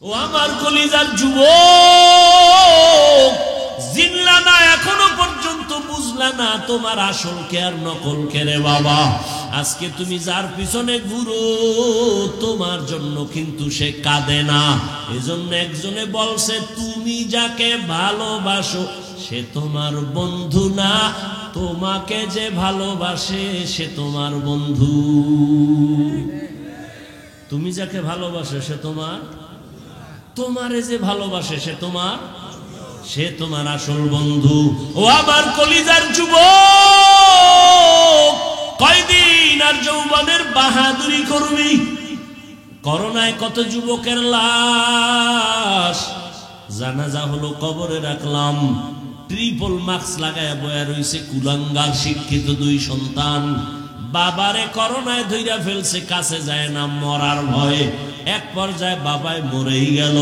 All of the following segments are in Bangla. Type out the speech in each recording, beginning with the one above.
ও আমার কলিজার যুবক, জিনলা না এখনো পর্যন্ত বুঝলা না তোমার আসল কে আর নকল কে রে বাবা। আজকে তুমি যার পিছনে ঘুরো তোমার জন্য কিন্তু সে কাঁদে না। এজন্য একজনে বলছে তুমি যাকে ভালোবাসো সে তোমার বন্ধু না, তোমাকে যে ভালোবাসে সে তোমার বন্ধু। তুমি যাকে ভালোবাসো সে তোমারে যে ভালোবাসে সে তোমার আসল বন্ধু। ও আমার কলিজার যুবক, কয়দিন আর যৌবনের বাহাদুরি করবি? করোনায় কত যুবকের লাশ জানাজা হলো, কবরে রাখলাম, ট্রিপল মাস্ক লাগায় বয়া রইছে কুলাঙ্গার শিক্ষিত দুই সন্তান। বাবারে করোনায় ধইরা ফেলছে, কাছে যায় না মরার ভয়ে। এক পর্যায়ে বাবায় মরেই গেল।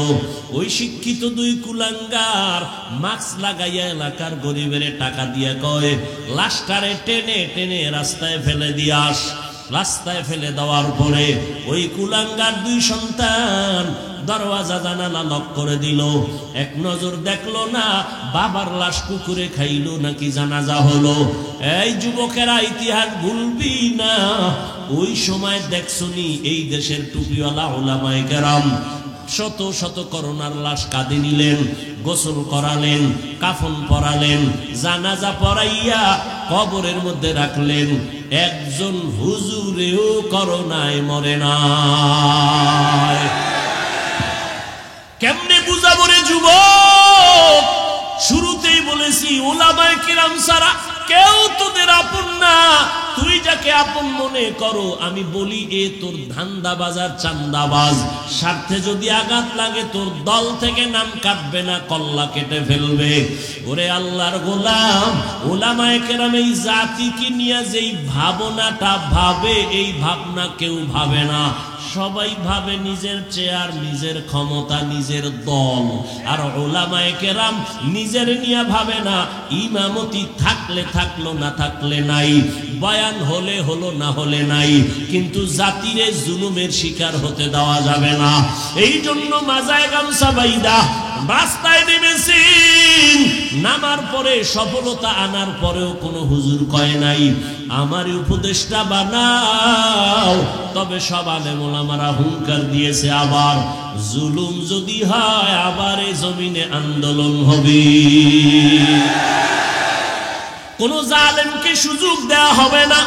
ওই শিক্ষিত দুই কুলাঙ্গার মাস্ক লাগাইয়া এলাকার গরিবের টাকা দিয়ে কয় লাশটারে টেনে টেনে রাস্তায় ফেলে দিয়াস। রাস্তায় ফেলে দেওয়ার পরে ওই কুলাঙ্গার দুই সন্তান দরওয়াজা জানালা লক করে দিল। এক নজর দেখলো না বাবার লাশ কুকুরে খাইলো নাকি জানাজা হলো। এই যুবকেরা ইতিহাস ভুলবি না। ওই সময় দেখছনি এই দেশের টুপিওয়ালা উলামায়ে কেরাম শত শত করোনার লাশ কাঁধে নিলেন, গোসল করালেন, কাফন পরালেন, জানাজা পড়াইয়া কবরের মধ্যে রাখলেন। একজন হুজুরেও করোনায় মরে না। কেমনে বুঝাবো রে যুবক? শুরুতেই বলেছি উলামায়ে কিরাম ছাড়া কেউ তোদের আপন না। তুই যাকে আপন মনে করো, আমি বলি এ তোর ধান্দাবাজ আর চান্দাবাজ। স্বার্থে যদি আঘাত লাগে তোর দল থেকে নাম কাটবে না, কল্লা কেটে ফেলবে। ওরে আল্লাহর গোলাম, উলামায়ে কেরাম এই জাতিকে নিয়ে যেই ভাবনাটা ভাবে, এই ভাবনা কেউ ভাবে না। সবাই ভাবে নিজের চেয়ার, নিজের ক্ষমতা, নিজের দল। আর উলামায়ে কেরাম নিজের নিয়ে ভাবে না। ইমামতি থাকলে থাকলো, না থাকলে নাই, বয়ান হলে হলো, না হলে নাই। কিন্তু জাতিরে জুলুমের শিকার হতে দেওয়া যাবে না। এই জন্য মাজায় গামছা বাইদা রাস্তায় নেমেছেন। নামার পরে সফলতা আনার পরেও কোনো হুজুর কয় নাই আমার উপদেশটা বানাও। তবে সব আলেম ওলামারা হুঙ্কার দিয়েছে আবার জুলুম যদি হয় আবার এই জমিনে আন্দোলন হবে। কোন জালেমকে সুযোগ দেওয়া হবে না।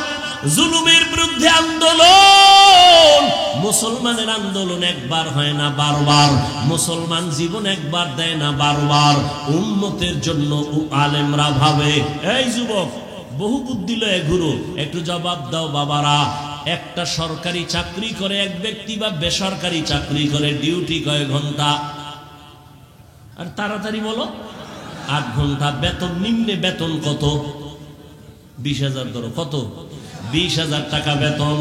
জুলুমের বিরুদ্ধে আন্দোলন। মুসলমানের আন্দোলন একবার হয় না, বারবার। মুসলমান জীবন একবার দেয় না, বারবার। উম্মতের জন্য আলেমরা ভাবে। এই যুবক, বহু বুদ্ধি লয়ে ঘুরো, একটু জবাব দাও বাবারা। একটা সরকারি চাকরি করে এক ব্যক্তি বা বেসরকারি চাকরি করে, ডিউটি কয় ঘন্টা? আর তাড়াতাড়ি বলো। 8 ঘন্টা। বেতন নিম্নে বেতন কত? 20,000 ধরো। কত? 20,000 টাকা বেতন।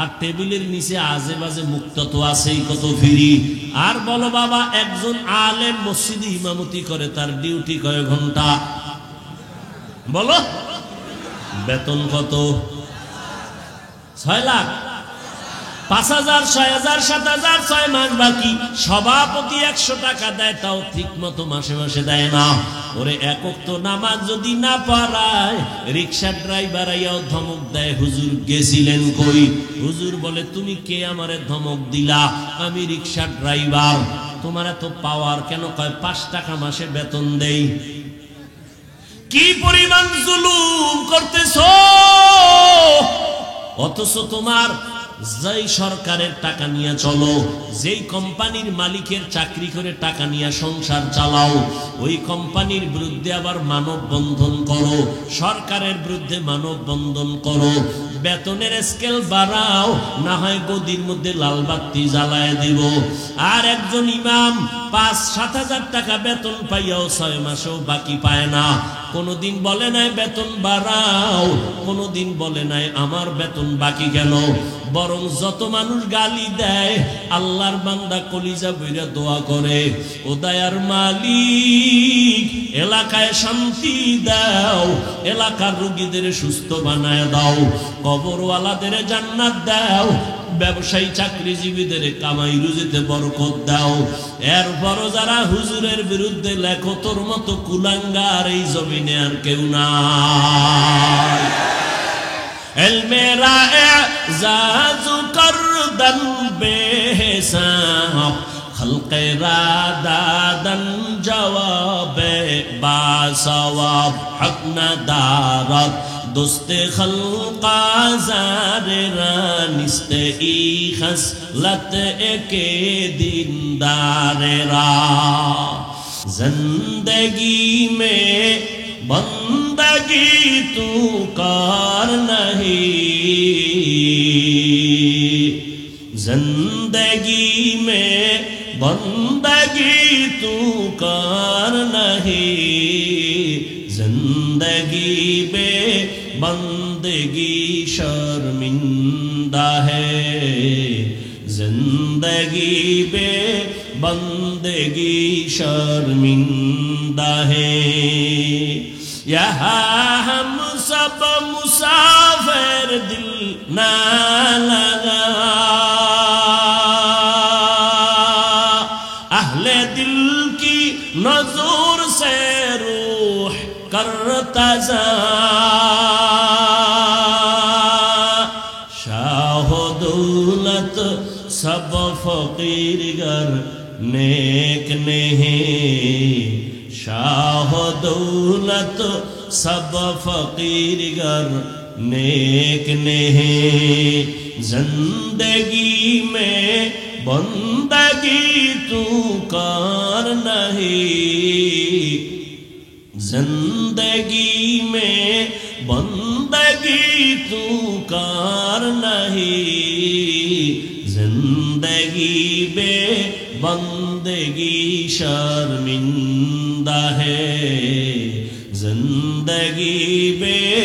আর টেবিলের নিচে আজে বাজে মুক্ত তো আছেই, কত ফ্রি। আর বলো বাবা, একজন আলেম মসজিদে ইমামতি করে, তার ডিউটি কয় ঘন্টা? বলো। বেতন কত? 6 লাখ, 5,000, 6,000, 7,000, 6 মাস বাকি। সভাপতি 100 টাকা দেয়, তাও ঠিক মতো মাসে মাসে দেয় না। ওরে একক তো নামাজ যদি না পারায়, রিক্সার ড্রাইভার আইয়াও ধমক দেয়, হুজুর গেছিলেন কই? হুজুর বলে তুমি কে আমারে ধমক দিলা? আমি রিক্সার ড্রাইভার। তোমার এত পাওয়ার কেন? কয় 5 টাকা মাসে বেতন দেই। কি পরিমাণ জুলুম করতেছো! অথচ তোমার যেই সরকারের টাকা নিয়ে চলো, যেই কোম্পানির মালিকের চাকরি করে টাকা নিয়ে সংসার চালাও, ওই কোম্পানির বিরুদ্ধে আবার মানববন্ধন করো, সরকারের বিরুদ্ধে মানববন্ধন করো, বেতনের স্কেল বাড়াও, না হয় গদির মধ্যে লাল বাতি জ্বালায় দিব। আর একজন ইমাম 5-7 হাজার টাকা বেতন পাইয়াও 6 মাসেও বাকি পায় না। কোনদিন বলে নাই বেতন বাড়াও, কোনদিন বলে নাই আমার বেতন বাকি কেন। বরং যত মানুষ গালি দেয়, আল্লাহর বান্দা কলিজা বইরা দোয়া করে, ও দয়ার মালিক এলাকায় শান্তি দাও, এলাকার রোগীদের সুস্থ বানায় দাও, কবরওয়ালাদের জান্নাত দাও, ব্যবসায়ী চাকরিজীবীদের কামাই রুজিতে বরকত দাও। এরপরও যারা হুজুরের বিরুদ্ধে লেখো, তোর মতো কুলাঙ্গার এই জমিনে আর কেউ নাই। এলমেরা এজাজু করদন বেহিসাব, খলকে রাদাদন জওয়াবে বাসওয়াব, হক না দারত দোস্তে খলকা জারে রানিস্তে ই খসলত একে দিনদারে রা। जिंदगी में बंदगी तू कार नहीं, जिंदगी में बंदगी तू कार नहीं, जिंदगी में बंदगी शर्मिंदा है, जिंदगी में बंदगी शर्मिंदा है। यहाँ हम सब मुसाफिर दिल ना लगा, अहले दिल की नजर से रूह करता जा, शाह दौलत सब फकीर गर नेक नहीं, शाह दौलत सब फकीर गर नेक नहीं, जिंदगी में बंदगी तू कार नहीं, जिंदगी में बंदगी तू कार नहीं, जिंदगी में बंदगी शर्मिंदा है, जिंदगी में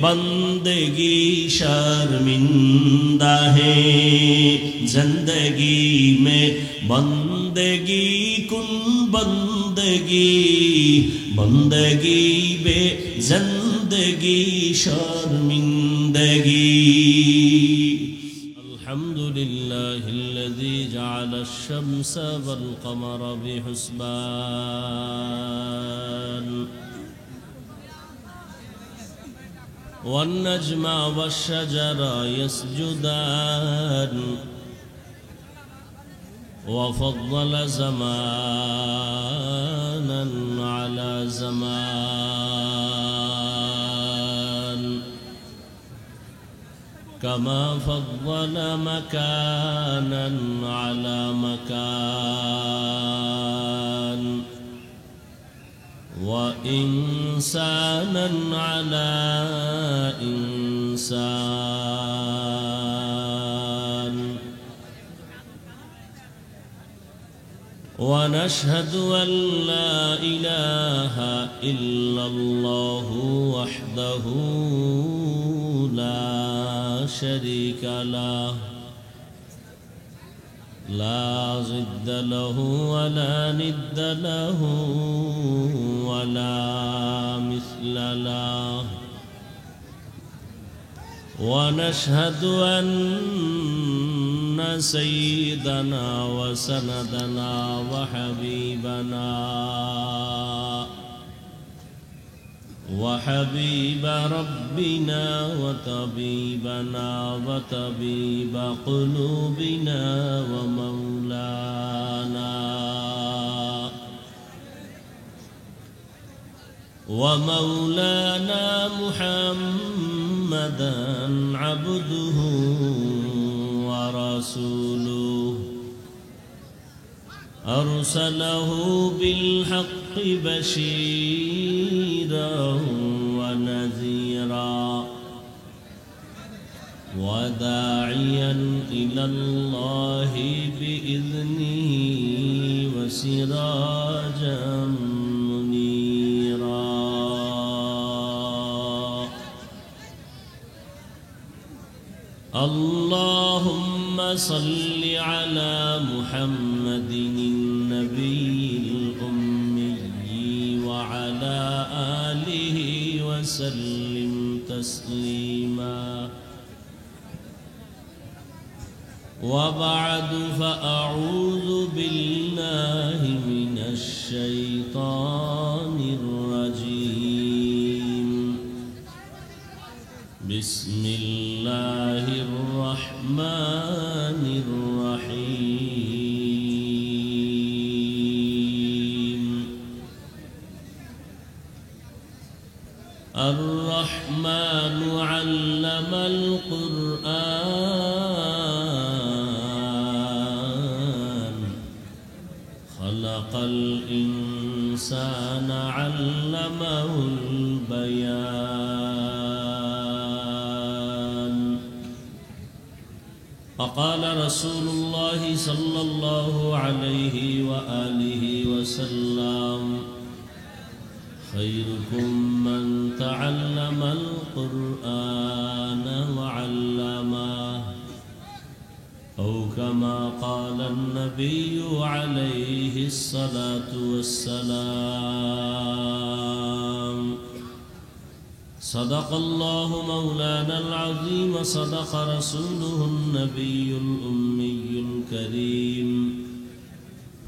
बंदगी शर्मिंदा है, जिंदगी में बंदगी कुन बंदगी, बंदगी बे जिंदगी शर्मिंदगी। الذي جعل الشمس والقمر بحسبان والنجم والشجر يسجدان وفضل زمانا على زمان كما فضل مكانا على مكان وإنسانا على إنسان. ونشهد أن لا إله إلا الله وحده لا شريك له لا ضد له ولا ند له ولا مثل له. ونشهد أن سيدنا وسندنا وحبيب ربنا وطبيبنا وطبيب قلوبنا ومولانا محمدا عبده ورسوله أرسله بالحق بشيرا ونذيرا وداعيا إلى الله بإذنه وسراجا منيرا. اللهم صل على محمد النبي الأمي وعلى آله وسلم تسليما. وبعد فأعوذ بالله من الشيطان الرجيم بسم الله الرحمن الرحيم الرحمن علم القرآن خلق الإنسان علمه البيان فقال رسول الله صلى الله عليه وآله وسلم خيركم من تعلم القرآن وعلمه أو كما قال النبي عليه الصلاة والسلام صدق الله مولانا العظيم صدق رسوله النبي الأمي الكريم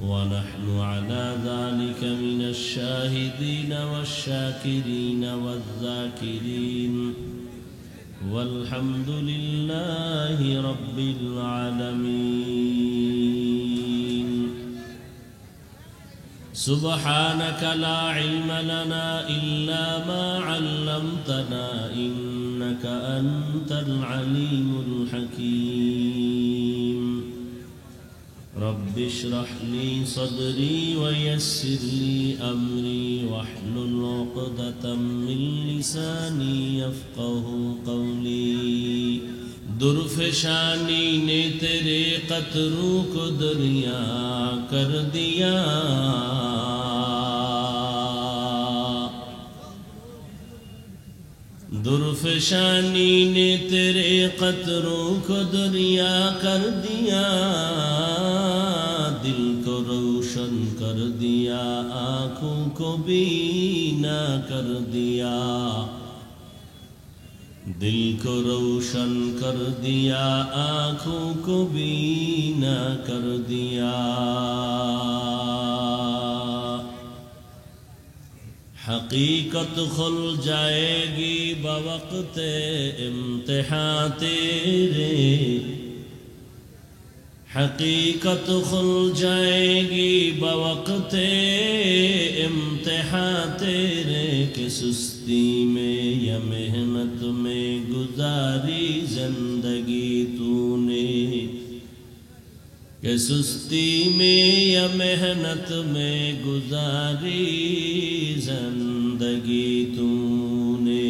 ونحن على ذلك من الشاهدين والشاكرين والذاكرين والحمد لله رب العالمين سبحانك لا علم لنا إلا ما علمتنا إنك أنت العليم الحكيم رب اشرح لي صدري ويسر لي أمري واحلل عقدة من لساني يفقه قولي درفشانی نے تیرے قطروں کو دریا کر دیا درفشانی نے تیرے قطروں کو دریا کر دیا دل کو روشن کر دیا آنکھوں کو بینا کر دیا دل کو روشن کر دیا آنکھوں کو بینا کر دیا حقیقت کھل جائے گی بوقت امتحان تیرے حقیقت کھل جائے گی بوقت امتحان تیرے کہ سستی میں یا محنت میں گزاری زندگی تو نے کہ سستی میں یا محنت میں گزاری زندگی تو نے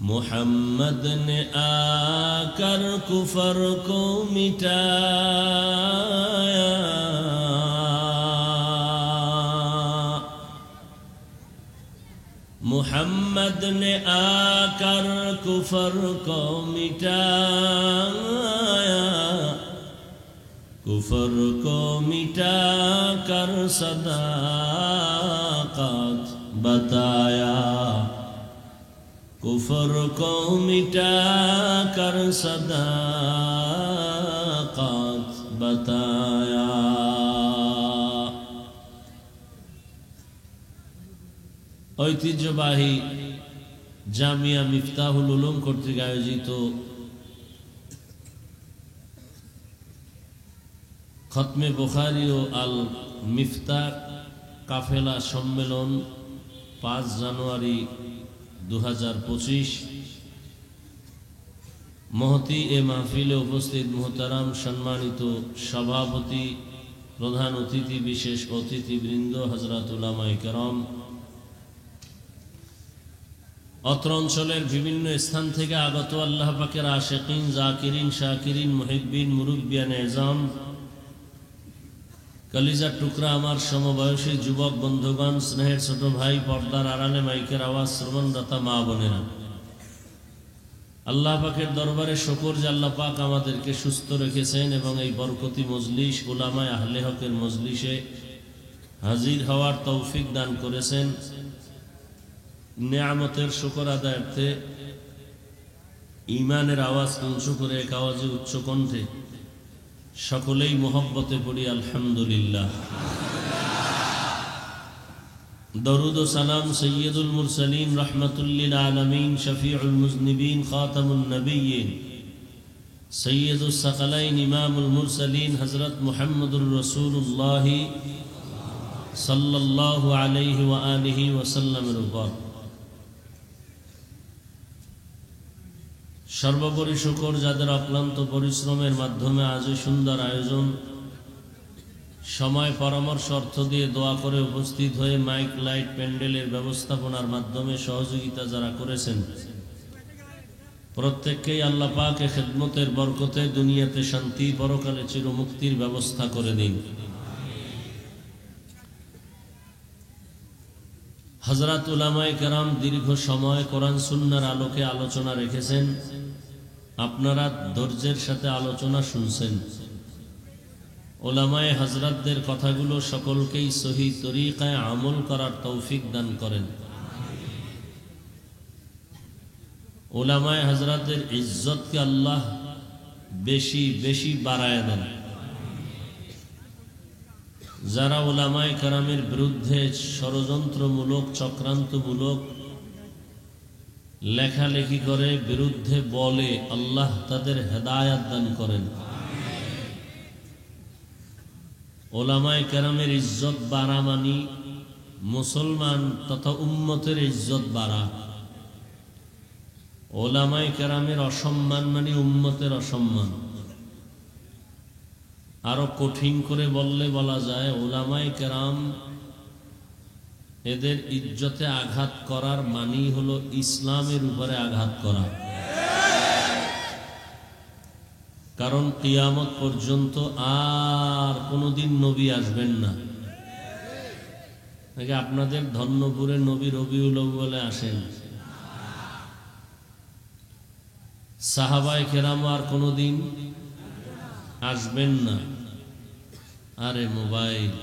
محمد نے آ کر کفر کو مٹایا محمد نے آ کر کفر کو مٹایا کفر کو مٹا کر صداقت بتایا کفر کو مٹا کر صداقت بتایا ঐতিহ্যবাহী জামিয়া মিফতাহুল উলুম কর্তৃক আয়োজিত খতমে বুখারী ও আল মিফতাহ কাফেলা সম্মেলন 5 জানুয়ারি 2025 মহতি এ মাহফিলে উপস্থিত মুহতারাম সম্মানিত সভাপতি প্রধান অতিথি বিশেষ অতিথিবৃন্দ হযরত উলামায়ে কেরাম অত্র অঞ্চলের বিভিন্ন স্থান থেকে আগত আল্লাহ পাকের আশিকিন জাকিরিন শাকিরিন মুহিব্বিন মুরব্বিয়ান এজাম কলিজার টুকরা আমার সমবয়সী যুবক বন্ধুগণ স্নেহের ছোট ভাই পর্দার আড়ালে মাইকের আওয়াজ শ্রবণরতা মা বোনেরা আল্লাহ পাকের দরবারে শুকর যে আল্লাহ পাক আমাদেরকে সুস্থ রেখেছেন এবং এই বরকতি মজলিস উলামায়ে আহলে হকের মজলিসে হাজির হওয়ার তৌফিক দান করেছেন নিয়ামতের শুকর আদায়ার্থে ঈমানের আওয়াজ উঁচু করে এক আওয়াজে উচ্চ কণ্ঠে সকলেই মোহব্বতে পড়ি আলহামদুলিল্লাহ। দরুদ ও সালাম সৈয়দুল মুরসালিন রহমাতুল লিল আলামিন শফিউল মুজনিবিন খাতামুন নবিয়্যিন সৈয়দুস সাকালাইন ইমামুল মুরসালিন হযরত মুহাম্মদুর রাসূলুল্লাহ সাল্লাল্লাহু আলাইহি ওয়া আলিহি ওয়াসাল্লামের উপর সর্বোপরি শুকর যাদের অক্লান্ত পরিশ্রমের মাধ্যমে আজ সুন্দর আয়োজন, সময় পরামর্শ অর্থ দিয়ে দোয়া করে উপস্থিত হয়ে মাইক লাইট প্যান্ডেলের ব্যবস্থাপনার মাধ্যমে সহযোগিতা যারা করেছেন, প্রত্যেককেই আল্লাহ পাকে খেদমতের বরকতে দুনিয়াতে শান্তি, পরকালে চিরমুক্তির ব্যবস্থা করে দিন। হযরত উলামায়ে কেরাম দীর্ঘ সময় কোরআন সুন্নাহর আলোকে আলোচনা রেখেছেন, আপনারা ধৈর্যের সাথে আলোচনা শুনছেন। উলামায়ে হযরতদের কথাগুলো সকলকেই সহি তরিকায় আমল করার তৌফিক দান করেন। উলামায়ে হযরতদের ইজ্জতকে আল্লাহ বেশি বেশি বাড়ায় দেন। যারা উলামায়ে কেরামের বিরুদ্ধে ষড়যন্ত্রমূলক চক্রান্তমূলক লেখালেখি করে, বিরুদ্ধে বলে, আল্লাহ তাদের হেদায়েত দান করেন। উলামায়ে কেরামের ইজ্জত বাড়া মানি মুসলমান তথা উম্মতের ইজ্জত বাড়া। উলামায়ে কেরামের অসম্মান মানে উম্মতের অসম্মান। আরো কঠিন করে বললে বলা যায়, উলামায়ে কেরাম এদের ইজ্জতে আঘাত করার মানি হলো ইসলামের উপরে আঘাত করা। কারণ কিয়ামত পর্যন্ত আর কোনোদিন নবী আসবেন না। নাকি আপনাদের ধন্যপুরে নবী রবিউল আউয়ালে আসেন? সাহাবায়ে কেরাম আর কোনোদিন আসবেন না। আরে মোবাইল,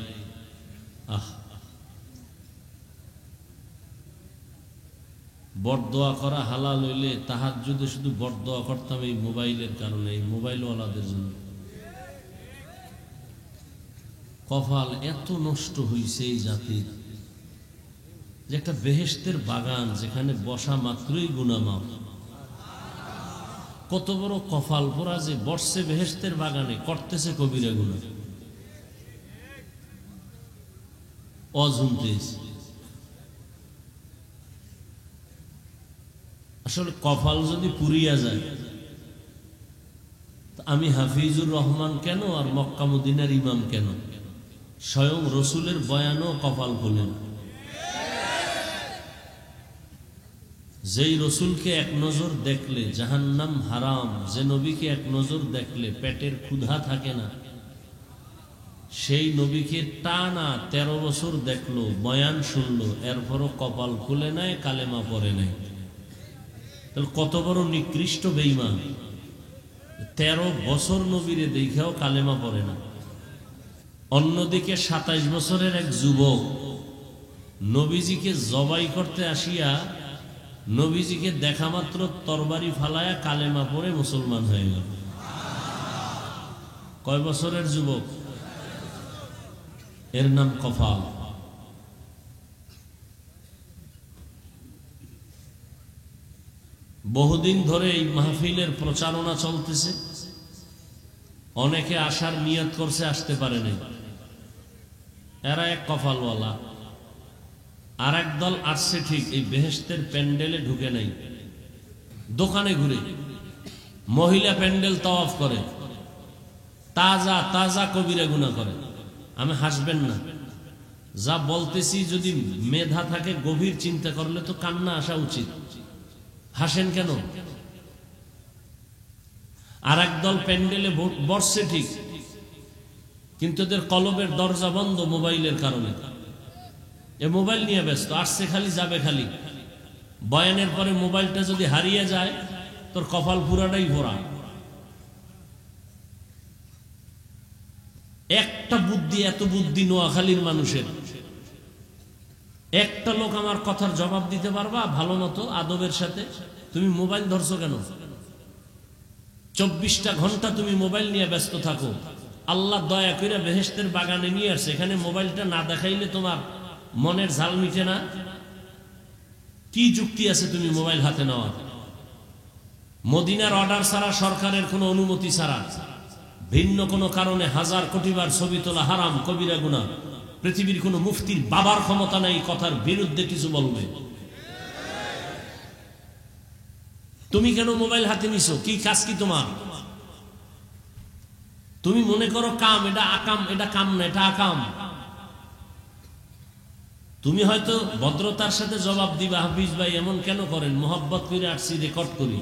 বরদোয়া করা হালাল হইলে তাহাজ্জুদে শুধু বরদোয়া করতাম এই মোবাইলের কারণে, এই মোবাইলওয়ালাদের জন্য। কপাল এত নষ্ট হইছে এই জাতির যে একটা বেহেশতের বাগান যেখানে বসা মাত্রই গুনাহ মাফ। কত বড় কপাল পোড়া যে বসছে বেহেশতের বাগানে, করতেছে কবিরা গুনাহ, অজুমতেছে। আসলে কপাল যদি পুরিয়া যায়, আমি হাফিজুর রহমান কেন আর মক্কা মদিনার ইমাম কেন? স্বয়ং রসুলের বয়ানও কপাল খুলেন। যেই রসুলকে এক নজর দেখলে জাহান্নাম হারাম, যে নবীকে এক নজর দেখলে পেটের ক্ষুধা থাকে না, সেই নবীকে টানা 13 বছর দেখলো, বয়ান শুনলো, এরপরও কপাল খুলে নাই, কালেমা পড়ে নাই। তাহলে কত বড় নিকৃষ্ট বেঈমান! 13 বছর নবীরে দেখেও কালেমা পড়ে না। অন্যদিকে 27 বছরের এক যুবক নবীজিকে জবাই করতে আসিয়া নবীজিকে দেখা মাত্র তরবারি ফালায়া কালেমা পড়ে মুসলমান হয়ে গেল। কয় বছরের যুবক? এর নাম কপাল। বহুদিন ধরে এই মাহফিলের প্রচারণা চলতেছে, অনেকে আসার নিয়ত করছে, আসতে পারে নাই। এরা এক কপালওয়ালা। আর এক দল আসছে ঠিক, এই বেহেশতের প্যান্ডেলে ঢুকে নাই, দোকানে ঘুরে মহিলা প্যান্ডেল তাওয়াফ করে, তাজা তাজা কবিরা গুনাহ করে। আমি হাসবেন না, যা বলতেছি যদি মেধা থাকে গভীর চিন্তা করলে তো কান্না আসা উচিত। হাসেন কেন? আর একদল প্যান্ডেলে বসছে ঠিক, কিন্তু এদের কলবের দরজা বন্ধ মোবাইলের কারণে। এ মোবাইল নিয়ে ব্যস্ত, আসছে খালি যাবে খালি। বয়ানের পরে মোবাইলটা যদি হারিয়ে যায়, তোর কপাল পুরাটাই ভরা। একটা বুদ্ধি, এত বুদ্ধি নোয়াখালীর মানুষের। একটা লোক আমার কথার জবাব দিতে পারবা ভালো মতো আদবের সাথে? তুমি মোবাইল ধরছো কেন? 24টা ঘন্টা তুমি মোবাইল নিয়ে ব্যস্ত থাকো, আল্লাহ দয়া করে বেহেশতের বাগানে নিয়ে আসে, এখানে মোবাইলটা না দেখাইলে তোমার মনের ঝাল মিটে না। কি যুক্তি আছে তুমি মোবাইল হাতে নেওয়ার? মদিনার অর্ডার ছাড়া, সরকারের কোনো অনুমতি ছাড়া, ভিন্ন কোনো কারণে 1000 কোটি বার ছবি তোলা হারাম, কবিরা গুনাহ। পৃথিবীর কোনো মুফতির বাবার ক্ষমতা নাই কথার বিরুদ্ধে কিছু বলবে। তুমি কেন মোবাইল হাতে নিছো? কি কাজ কি তোমার? তুমি মনে করো কাম, এটা আকাম, এটা কাম না, এটা আকাম। তুমি হয়তো ভদ্রতার সাথে জবাব দিবা, হাফিজ ভাই এমন কেন করেন, মোহাব্বত করে আসছি, রেকর্ড করি।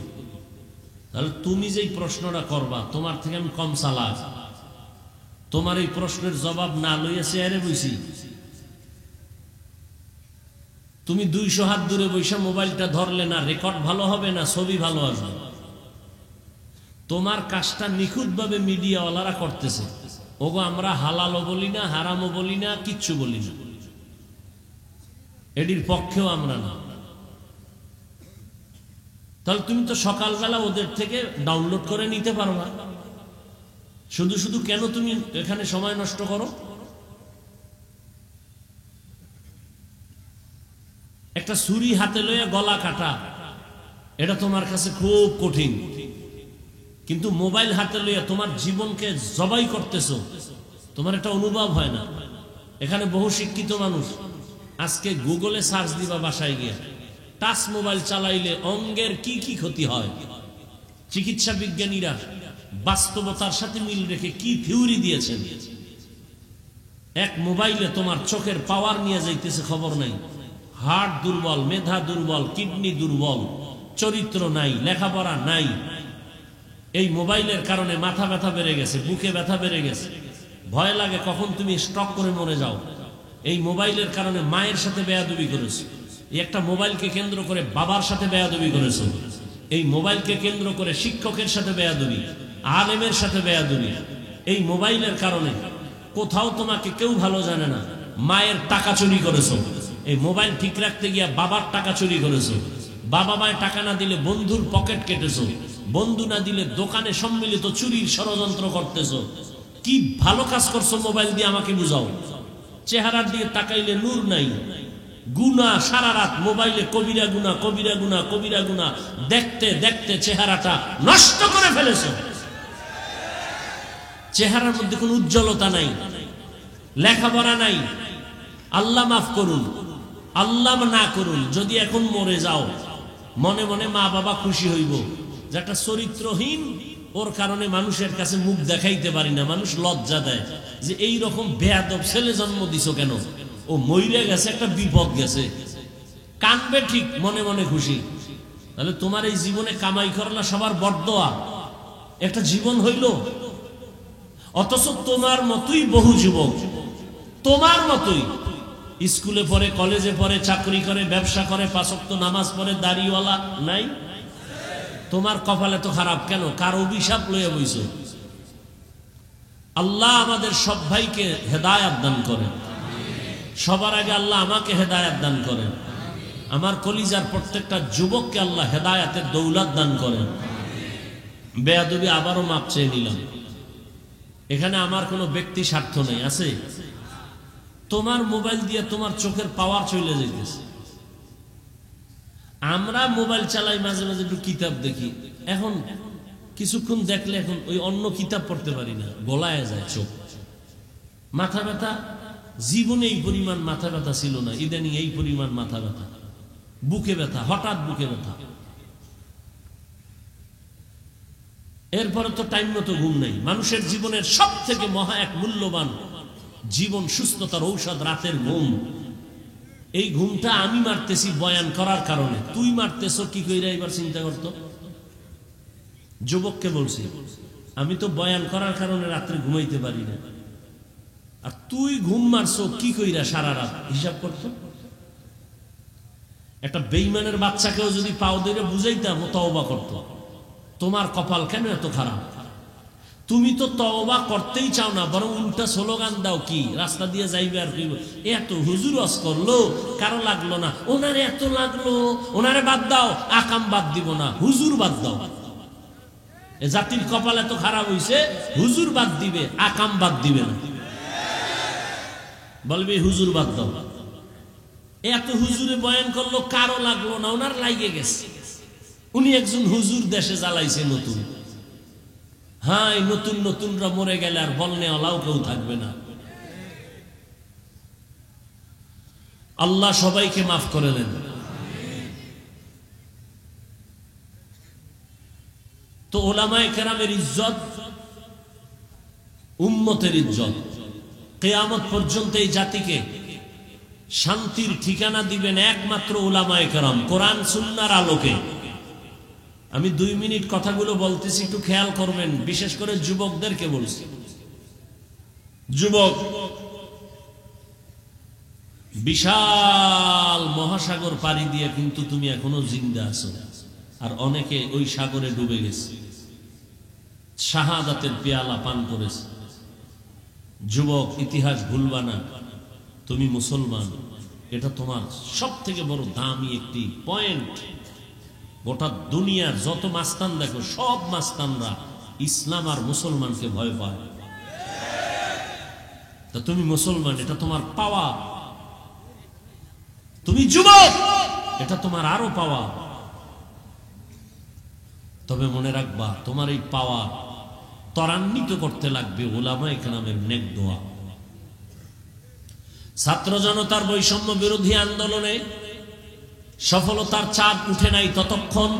তাহলে তুমি যেই প্রশ্নটা করবা, তোমার থেকে আমি কম চালাক। তোমার এই প্রশ্নের জবাব না লইয়া চেয়ারে বইছি, তুমি 200 হাত দূরে বৈশা মোবাইলটা ধরলে না রেকর্ড ভালো হবে না ছবি ভালো আসবে। তোমার কাজটা নিখুঁত ভাবে মিডিয়াওয়ালারা করতেছে। ওগো আমরা হালালও বলি না, হারামও বলি না, কিচ্ছু বলি না, এটির পক্ষেও আমরা না। তাহলে তুমি তো সকালবেলা ওদের থেকে ডাউনলোড করে নিতে পারো না। শুধু শুধু কেন তুমি এখানে সময় নষ্ট করো? একটা ছুরি হাতে লইয়া গলা কাটা, এটা তোমার কাছে খুব কঠিন। কিন্তু মোবাইল হাতে লইয়া তোমার জীবনকে জবাই করতেছো, তোমার এটা অনুভব হয় না। এখানে বহু শিক্ষিত মানুষ আজকে গুগলে সার্চ দিবা, বাসায় গিয়া টাচ মোবাইল চালাইলে অঙ্গের কি কি ক্ষতি হয়, চিকিৎসা বিজ্ঞানীরা বাস্তবতার সাথে মিল রেখে কি থিওরি দিয়েছেন। এক মোবাইলে তোমার চোখের পাওয়ার নিয়ে যাইতেছে খবর নাই, হার্ট দুর্বল, মেধা দুর্বল, কিডনি দুর্বল, চরিত্র নাই, লেখাপড়া নাই। এই মোবাইলের কারণে মাথা ব্যথা বেড়ে গেছে, বুকে ব্যথা বেড়ে গেছে, ভয় লাগে কখন তুমি স্ট্রোক করে মরে যাও। এই মোবাইলের কারণে মায়ের সাথে বেয়াদবি করেছে, এই একটা মোবাইলকে কেন্দ্র করে বাবার সাথে বেয়াদবি করেছে, এই মোবাইলকে কেন্দ্র করে শিক্ষকের সাথে বেয়াদবি, আলেমের সাথে বেয়াদবি। এই মোবাইলের কারণে কোথাও তোমাকে কেউ ভালো জানে না, মায়ের টাকা চুরি করেছো, এই মোবাইল ঠিক রাখতে গিয়া বাবার টাকা চুরি করেছো, বাবা মায় টাকা না দিলে বন্ধুর পকেট কেটেছো, বন্ধু না দিলে দোকানে সম্মিলিত চুরির ষড়যন্ত্র করতেছো। কি ভালো কাজ করছো মোবাইল দিয়ে আমাকে বুঝাও। চেহারার দিকে তাকাইলে নূর নাই, গুনাহ সারা রাত মোবাইলে, কবিরা গুনাহ, কবিরা গুনাহ, কবিরা গুনাহ দেখতে দেখতে চেহারাটা নষ্ট করে ফেলেছো। চেহারার মধ্যে কোনো উজ্জ্বলতা নাই, লেখাপড়া নাই। আল্লাহ মাফ করুন, আল্লাহ না করুন, যদি এখন মরে যাও মনে মনে মা বাবা খুশি হইব যে একটা চরিত্রহীন, ওর কারণে মানুষের কাছে মুখ দেখাইতে পারি না, মানুষ লজ্জা দেয় যে এই রকম বেয়াদব ছেলে জন্ম দিছো কেন, ও মইরে গেছে, একটা বিপদ গেছে, কানবে ঠিক, মনে মনে খুশি। তাহলে তোমার এই জীবনে কামাই করলা সবার বড়দোয়া, একটা জীবন হইল। অথচ তোমার মতোই বহু যুবক, তোমার মতোই স্কুলে পড়ে, কলেজে পড়ে, চাকরি করে, ব্যবসা করে, 5 ওয়াক্ত নামাজ পড়ে, দাড়িওয়ালা নাই। তোমার কপালে তো খারাপ কেন? কার অভিশাপ লইয়া বইছো? আল্লাহ আমাদের সব ভাইকে হেদায়েত দান করেন। সবার আগে আল্লাহ আমাকে হেদায়েত দান করেন। আমার কলিজার প্রত্যেকটা যুবককে আল্লাহ হেদায়েতের দৌলত দান করেন। বেয়াদবি আবারও মাপ চেয়ে নিলাম। এখানে আমার কোনো ব্যক্তি স্বার্থ নেই, আছে? তোমার মোবাইল দিয়ে তোমার চোখের পাওয়ার চলে যাইতেছে। আমরা মোবাইল চালাই, মাঝে মাঝে একটু কিতাব দেখি, এখন কিছুক্ষণ দেখলে এখন ওই অন্য কিতাব পড়তে পারি না, গলায় যায় চোখ। মাথা ব্যথা, জীবনে এই পরিমাণ মাথা ব্যথা ছিল না, ইদানিং এই পরিমাণ মাথা ব্যথা, বুকে ব্যথা, হঠাৎ বুকে ব্যথা। এরপরে তো টাইম মতো ঘুম নেই। মানুষের জীবনের সব থেকে মহা এক মূল্যবান জীবন সুস্থতার ঔষধ রাতের ঘুম। এই ঘুমটা আমি মারতেছি বয়ান করার কারণে, তুই মারতেছ কি কইরা? এবার চিন্তা করতো। যুবককে বলছি, আমি তো বয়ান করার কারণে রাত্রে ঘুমাইতে পারি না, আর তুই ঘুম মারছো কি কইরা সারা রাত? হিসাব করতো। একটা বেঈমানের বাচ্চাকেও যদি পাও ধরে বুঝাইতাম, তওবা করতো। তোমার কপাল কেন এত খারাপ? তুমি তো তওবা করতেই চাও না, বরং উল্টা স্লোগান দাও, কি রাস্তা দিয়ে যাইবে আর কইব এত হুজুর ওয়াজ করলো, কারো লাগলো না, ওনারে এত লাগলো, ওনারে বাদ দাও, আকাম বাদ দিব না, হুজুর বাদ দাও। এ জাতির কপাল এত খারাপ হইছে, হুজুর বাদ দিবে, আকাম বাদ দিবে না, বলবে হুজুর বাদ দাও। এত হুজুরে বয়ান করলো, কারো লাগলো না, ওনার লাগে গেছে। উনি একজন হুজুর দেশে জ্বালাইছে নতুন। হ্যাঁ, এই নতুন নতুনরা মরে গেলে আর বলনে আলাও কেউ থাকবে না। আল্লাহ সবাইকে মাফ করে দেন। তো ওলামায়ে কেরামের ইজ্জত, উম্মতের ইজ্জত, কিয়ামত পর্যন্ত এই জাতিকে শান্তির ঠিকানা দিবেন একমাত্র ওলামায়ে কেরাম, কোরআন সুন্নাহর আলোকে। আমি 2 মিনিট কথাগুলো বলতেছি, একটু খেয়াল করবেন, বিশেষ করে যুবকদেরকে বলছি। যুবক, বিশাল মহাসাগর পাড়ি দিয়ে কিন্তু তুমি এখনো জিন্দা আছো, আর অনেকে ওই সাগরে ডুবে গেছে, শাহাদাতের পেয়ালা পান করেছে। যুবক, ইতিহাস ভুলবা না, তুমি মুসলমান, এটা তোমার সব থেকে বড় দামি একটি পয়েন্ট। গোটা দুনিয়ার যত মাস্তান দেখো, সব মাস্তানরা ইসলাম আর মুসলমানকে ভয় পায়। তা তুমি মুসলমান, এটা তোমার পাওয়া। তুমি যুবক, এটা তোমার আরো পাওয়া। তবে মনে রাখবা, তোমার এই পাওয়া ত্বরান্বিত করতে লাগবে উলামায়ে কেরামের নেক দোয়া। ছাত্র জনতার বৈষম্য বিরোধী আন্দোলনে সফলতার চাঁদ উঠে নাই ততক্ষণ,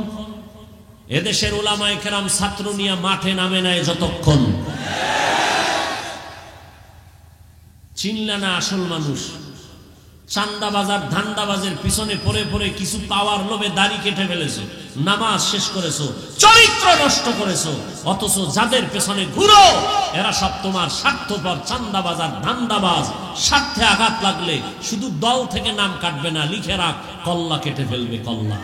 এদেশের উলামায়ে কেরাম ছাত্র নিয়ে মাঠে নামে নাই যতক্ষণ। চিনলা না আসল মানুষ। চান্দাবাজার ধান্দাবাজের পিছনে পড়ে পড়ে কিছু পাওয়ার লোভে দাড়ি কেটে ফেলেছো, নামাজ শেষ করেছো, চরিত্র নষ্ট করেছো, অথচ যাদের পেছনে ঘুরো এরা সব তোমার স্বার্থপর চান্দাবাজার ধান্দাবাজ। স্বার্থে আঘাত লাগলে শুধু দল থেকে নাম কাটবে না, লিখে রাখ, কল্লা কেটে ফেলবে, কল্লা।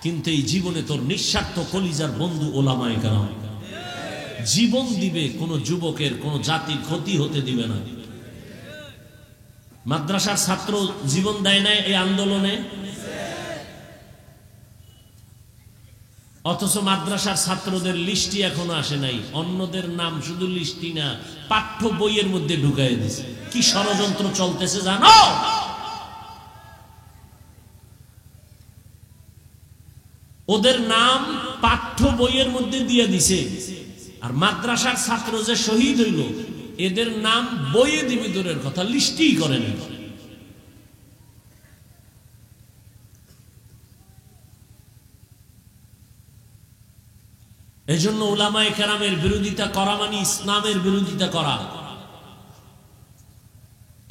কিন্তু এই জীবনে তোর নিঃস্বার্থ কলিজার বন্ধু ওলামায়ে কেরাম জীবন দিবে, কোন যুবকের কোন জাতির ক্ষতি হতে দিবে না। মাদ্রাসার ছাত্র জীবন দেয় না এই আন্দোলনে, অথচ মাদ্রাসার ছাত্রদের লিস্টই এখনো আসে নাই। অন্যদের নাম শুধু লিস্টই না, পাঠ্য বইয়ের মধ্যে ঢুকাই দিছে। কি ষড়যন্ত্র চলতেছে জানো? ওদের নাম পাঠ্য বইয়ের মধ্যে দিয়ে দিছে, আর মাদ্রাসার ছাত্র যে শহীদ হইল এদের নাম বইয়ে দিবি দূরের কথা, লিস্টই করে না। এই জন্য উলামায়ে কেরামের বিরোধিতা করা মানে ইসলামের বিরোধিতা করা।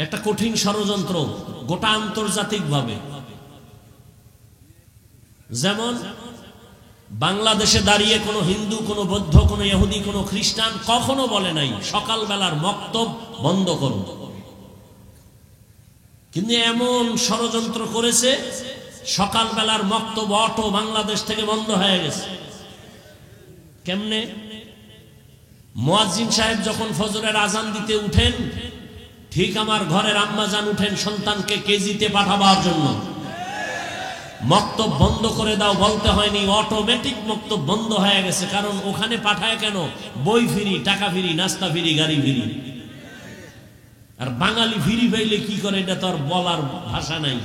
একটা কঠিন ষড়যন্ত্র গোটা আন্তর্জাতিক ভাবে। যেমন বাংলাদেশে দাঁড়িয়ে কোনো হিন্দু, কোনো বৌদ্ধ, কোনো ইহুদি, কোনো খ্রিস্টান কখনো বলে নাই সকালবেলার মক্তব বন্ধ করুন, কিন্তু এমন ষড়যন্ত্র করেছে সকালবেলার মক্তব অটো বাংলাদেশ থেকে বন্ধ হয়ে গেছে। কেমনে? মুয়াজ্জিন সাহেব যখন ফজরের আজান দিতে উঠেন, ঠিক আমার ঘরের আম্মাজান উঠেন সন্তানকে কেজিতে পাঠাবার জন্য, মক্তব বন্ধ করে দাও বলতে হয়নি, অটোমেটিক মক্তব বন্ধ হয়ে গেছে। কারণ ওখানে পাঠায় কেন? বই ফ্রি, টাকা ফ্রি, নাস্তা ফ্রি, গাড়ি ফ্রি। আর বাঙালি ফ্রি পাইলে কি করে এটা তো আর বলার ভাষা নাই।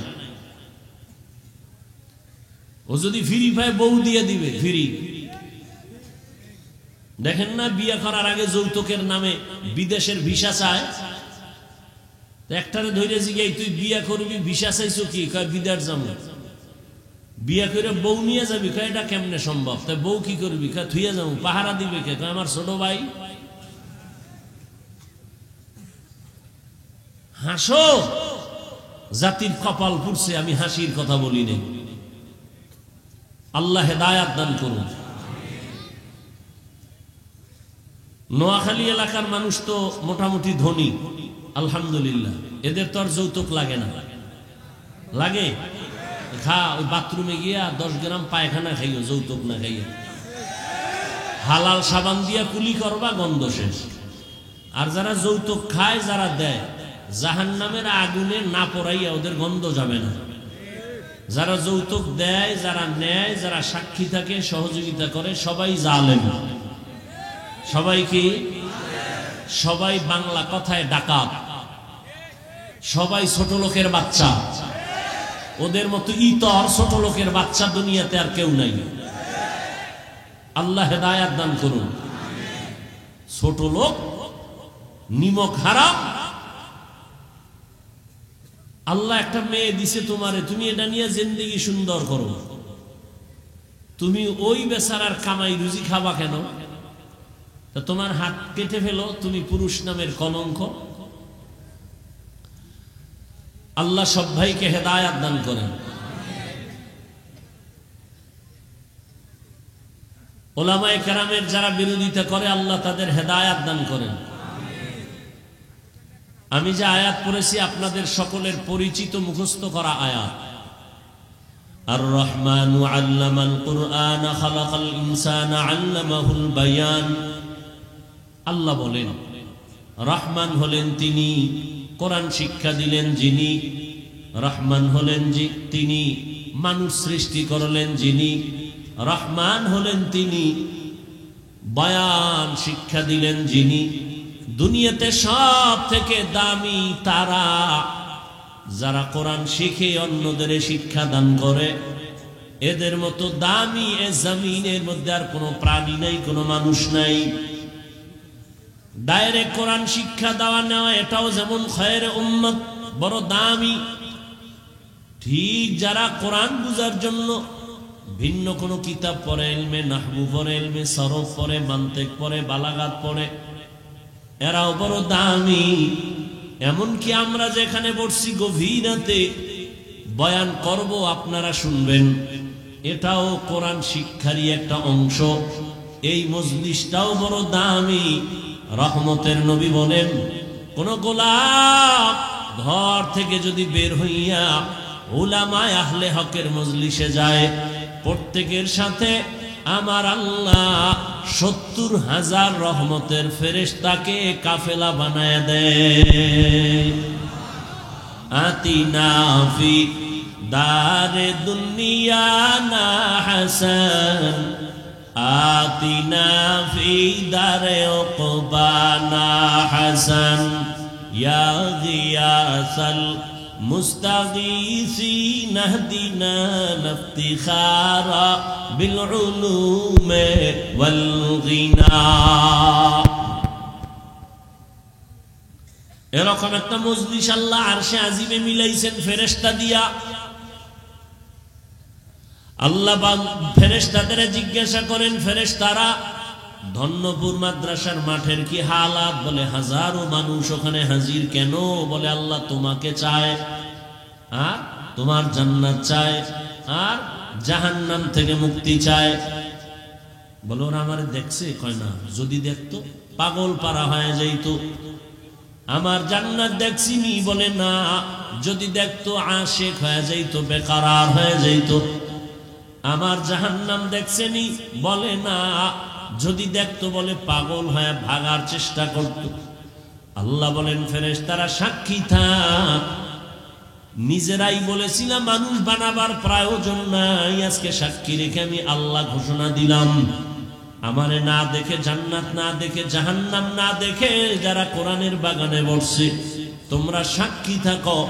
ও যদি ফ্রি পায় বউ দিয়ে দিবে ফ্রি। দেখেন না, বিয়ে করার আগে যৌতুকের নামে বিদেশের ভিসা চায়। একটারে ধরে জিগাই, তুই বিয়ে করবি, ভিসা চাইছো কি? কয় বিদেশ যাবো। বিয়ে করে বউ নিয়ে যাবি? কয় এটা কেমনে সম্ভব? তাই বউ কি করবি? কয় থুইয়া যাবো। পাহারা দিবে কে? কয় আমার ছোট ভাই। হাসো, জাতির কপাল পুড়ছে, আমি হাসির কথা বলি নাই। আল্লাহ হেদায়াত দান করুন। নোয়াখালী এলাকার মানুষ তো মোটামুটি ধনী, আলহামদুলিল্লাহ। এদের তো আর যৌতুক লাগে না। লাগে? খা, ওই বাথরুমে গিয়া 10 গ্রাম পায়খানা খাইও, যৌতুক না খাইয়া। হালাল সাবান দিয়া কুলি করবা, গন্ধ শেষ। আর যারা যৌতুক খায়, যারা দেয়, জাহান্নামের আগুনে না পড়াইয়া ওদের গন্ধ যাবে না। যারা যৌতুক দেয়, যারা নেয়, যারা সাক্ষী থাকে, সহযোগিতা করে, সবাই জালেম। সবাই কি? সবাই বাংলা কথায় ডাকাত, সবাই ছোট লোকের বাচ্চা। ওদের মতো ইতর ছোট লোকের বাচ্চা দুনিয়াতে আর কেউ নাই। আল্লাহ হেদায়াত দান করুন। ছোট লোক, নিমক হারাম। আল্লাহ একটা মেয়ে দিছে তোমারে, তুমি এটা নিয়ে জিন্দেগি সুন্দর করো। তুমি ওই বেচারার কামাই রুজি খাবা কেন? তা তোমার হাত কেটে ফেলো, তুমি পুরুষ নামের কলঙ্ক। আল্লাহ সব ভাইকে হেদায়াত দান করেন। ওলামায়ে কেরামের যারা বিরোধিতা করে, আল্লাহ তাদের হেদায়াত দান করেন। আমি যে আয়াত পড়েছি আপনাদের সকলের পরিচিত মুখস্থ করা আয়াত। আর রহমানু আল্লামাল কুরআন খালাকাল ইনসানা আল্লামাহুল বায়ান। আল্লাহ বলেন রহমান হলেন তিনি, কোরআন শিক্ষা দিলেন যিনি। রহমান হলেন তিনি, মানুষ সৃষ্টি করলেন যিনি। রহমান হলেন তিনি, বয়ান শিক্ষা দিলেন যিনি। দুনিয়াতে সব থেকে দামি তারা যারা কোরআন শিখে অন্যদের শিক্ষা দান করে। এদের মতো দামি এ জমিনের মধ্যে আর কোনো প্রাণী নাই, কোনো মানুষ নাই। ডাইরেক্ট কোরআন শিক্ষা দেওয়া নেওয়া এটাও যেমন খয়ের উম্মত, বড় দামি। ঠিক যারা কোরআন বুঝার জন্য ভিন্ন কোনো কিতাব পড়ে, ইলমে নাহবু পড়ে, ইলমে সরফ পড়ে, মান্তিক পড়ে, বালাগাত পড়ে, এরাও বড় দামি। এমনকি আমরা যেখানে বসছি গভীর রাতে বয়ান করব, আপনারা শুনবেন, এটাও কোরআন শিক্ষারই একটা অংশ। এই মজলিসটাও বড় দামি। রহমতের নবী বলেন, কোন গোলাপ ঘর থেকে যদি বের হইয়া উলামায়ে আহলে হকের মজলিসে যায়, প্রত্যেকের সাথে আমার আল্লাহ ৭০,০০০ রহমতের ফেরেশতাকে কাফেলা বানায় দেয়। আতিনা ফি দারে দুনিয়া না হাসান, আতিনা ফি দারে উকবানা হাসান, ইয়া গিয়াসাল মুস্তাগীসিন ইহদিনা ইফতিখারা বিল উলুম ওয়াল গিনা। এরকম একটা মজলিস আল্লাহ আরশে আজিমে মিলাইছেন ফেরেশতা দিয়া। আল্লাহ ফেরেশতাদের জিজ্ঞাসা করেন, ফেরেশতারা ধন্যপুর মাদ্রাসার মাঠের কি হালাত? বলে হাজারো মানুষ ওখানে হাজির। কেন? বলে আল্লাহ তোমাকে চায়, আর তোমার জান্নাত চায়, আর জাহান্নাম থেকে মুক্তি চায়। বলে ওরা আমার দেখছে? কয় না, যদি দেখতো পাগল পারা হয়ে যাইতো। আমার জান্নাত দেখছিনি? বলে না, যদি দেখতো আশিক হয়ে যাইতো, বেকারার হয়ে যাইতো। আমার জাহান্নাম দেখছেনি? বলে না, যদি দেখতো বলে পাগল হয়ে ভাগার চেষ্টা করত। আল্লাহ বলেন ফেরেশতারা সাক্ষী থাক, নিজেরাই বলেছিলাম মানুষ বানাবার প্রয়োজন নাই, আজকে সাক্ষী রেখে আমি আল্লাহ ঘোষণা দিলাম, আমারে না দেখে জান্নাত না দেখে জাহান্নাম না দেখে যারা কোরআনের বাগানে বসছে, তোমরা সাক্ষী থাকো,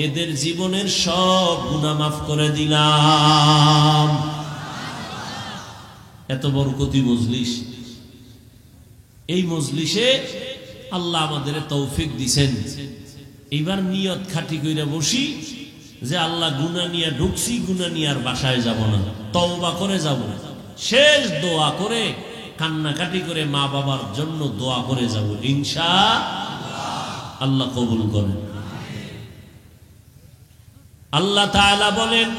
এদের জীবনের সব গুনাহ মাফ করে দিলাম। এত বরকতি মজলিস। এই মজলিসে আল্লাহ আমাদের তৌফিক দিছেন। এবার নিয়ত খাটি কইরা বসি যে আল্লাহ গুনাহ নিয়ে ঢুকছি, গুনাহ নিয়ে আর বাসায় যাব না, তওবা করে যাব। শেষ দোয়া করে কান্নাকাটি করে মা বাবার জন্য দোয়া করে যাব, ইনশাআল্লাহ। আল্লাহ কবুল করেন। আল্লাহ তাআলা বলেন,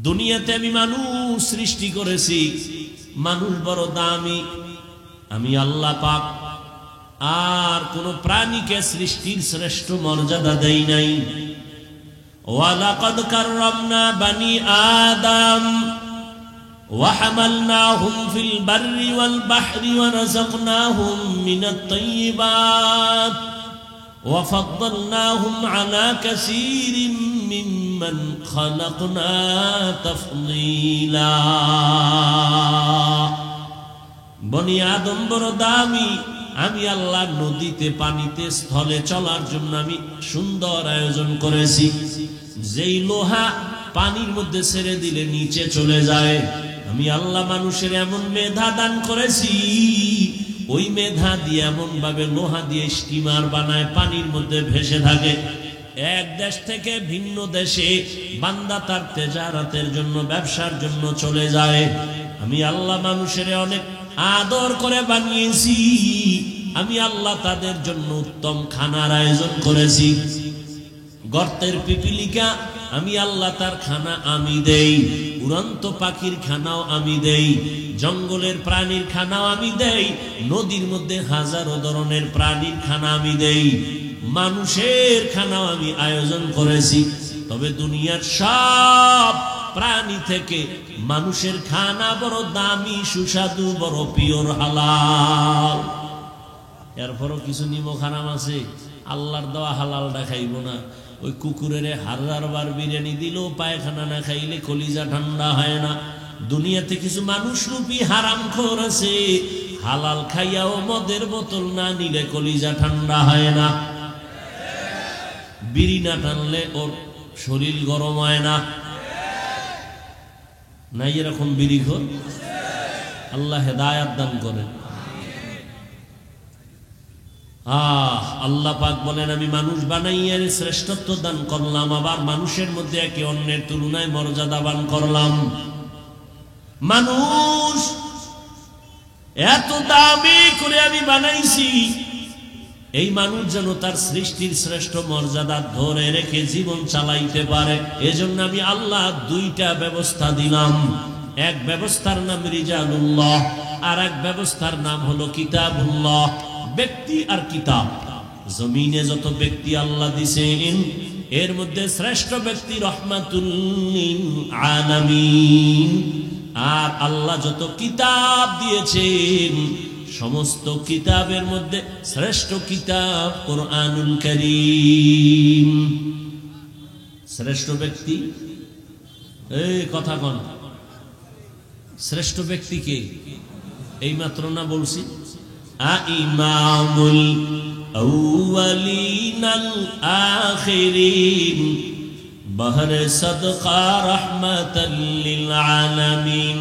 দুনিয়াতে আমি মানুষ সৃষ্টি করেছি, মানুষ বড় দামি, আমি আল্লাহ পাক আর কোন প্রাণীকে সৃষ্টির শ্রেষ্ঠ মর্যাদা দেই নাই। ওয়ালাকাদ কাররামনা বানি আদম ওয়া হামালনাহুম ফিল বাররি ওয়াল বাহরি ওয়া রাযাকনাহুম মিনাত তাইয়্যিবাত ওয়া ফাদ্দালনাহুম আলা কাসীরিম মিম্মা মিম্মান খালাকনা তাফদীলা। বনি আদম বড় দামি, আমি আল্লাহ নদীতে পানিতে স্থলে চলার জন্য আমি সুন্দর আয়োজন করেছি। যেই লোহা পানির মধ্যে ছেড়ে দিলে নিচে চলে যায়, আমি আল্লাহ মানুষের এমন মেধা দান করেছি, ওই মেধা দিয়ে এমন ভাবে লোহা দিয়ে স্টিমার বানায় পানির মধ্যে ভেসে থাকে। এক দেশ থেকে ভিন্ন দেশে বান্দা তার তেজারাতের জন্য, ব্যবসার জন্য চলে যায়। আমি আল্লাহ মানুষের অনেক আদর করে বানিয়েছি। আমি আল্লাহ তাদের জন্য উত্তম খানার আয়োজন করেছি। গর্তের পিপিলিকা আমি আল্লাহ তার খানা আমি দেই, উড়ন্ত পাখির খানাও আমি দেই, জঙ্গলের প্রাণীর খানাও আমি দেই, নদীর মধ্যে হাজারো ধরনের প্রাণীর খানা আমি দেই, মানুষের খানাও আমি আয়োজন করেছি। তবে দুনিয়ার সব প্রাণী থেকে মানুষের খানা বড় দামি, সুস্বাদু, বড় পিওর, হালাল। এরপরও কিছু নিমক হারাম আছে, আল্লাহর দেওয়া হালালটা খাইব না। ওই কুকুরের হাজারবার বিরিয়ানি দিলেও পায়খানা না খাইলে কলিজা ঠান্ডা হয় না। দুনিয়াতে কিছু মানুষ রূপী হারামখোর আছে, হালাল খাইয়াও মদের বোতল না নিলে কলিজা ঠান্ডা হয় না। বিড়ি না টানলে ওর শরীর গরম হয় না। নাই এরকম বিড়িখোর? আল্লাহ হেদায়াত দান করেন। আল্লাহ পাক বলেন, আমি মানুষ বানাইয়া শ্রেষ্ঠত্ব দান করলাম, আবার মানুষের মধ্যে একে অন্যের তুলনায় মর্যাদাবান করলাম। মানুষ এত দামি করে আমি বানাইছি, এই মানুষ যেন তার সৃষ্টির শ্রেষ্ঠ মর্যাদা ধরে রেখে জীবন চালাইতে পারে। এজন্য আমি আল্লাহ দুইটা ব্যবস্থা দিলাম। এক ব্যবস্থার নাম রিজালুল্লাহ, আর এক ব্যবস্থার নাম হলো কিতাবুল্লাহ। ব্যক্তি আর কিতাব। জমিনে যত ব্যক্তি আল্লাহ দিছেন, এর মধ্যে শ্রেষ্ঠ ব্যক্তি রহমাতুল লিল আলামিন। আর আল্লাহ যত কিতাব দিয়েছেন, সমস্ত কিতাবের মধ্যে শ্রেষ্ঠ কিতাব কোরআনুল কারীম। শ্রেষ্ঠ ব্যক্তি, এই কথা কোন? শ্রেষ্ঠ ব্যক্তিকে এই মাত্র না বলছি, ইমামুল আউয়ালিনাল আখিরিন বহরে সদকা রাহমাতাল লিল আলামিন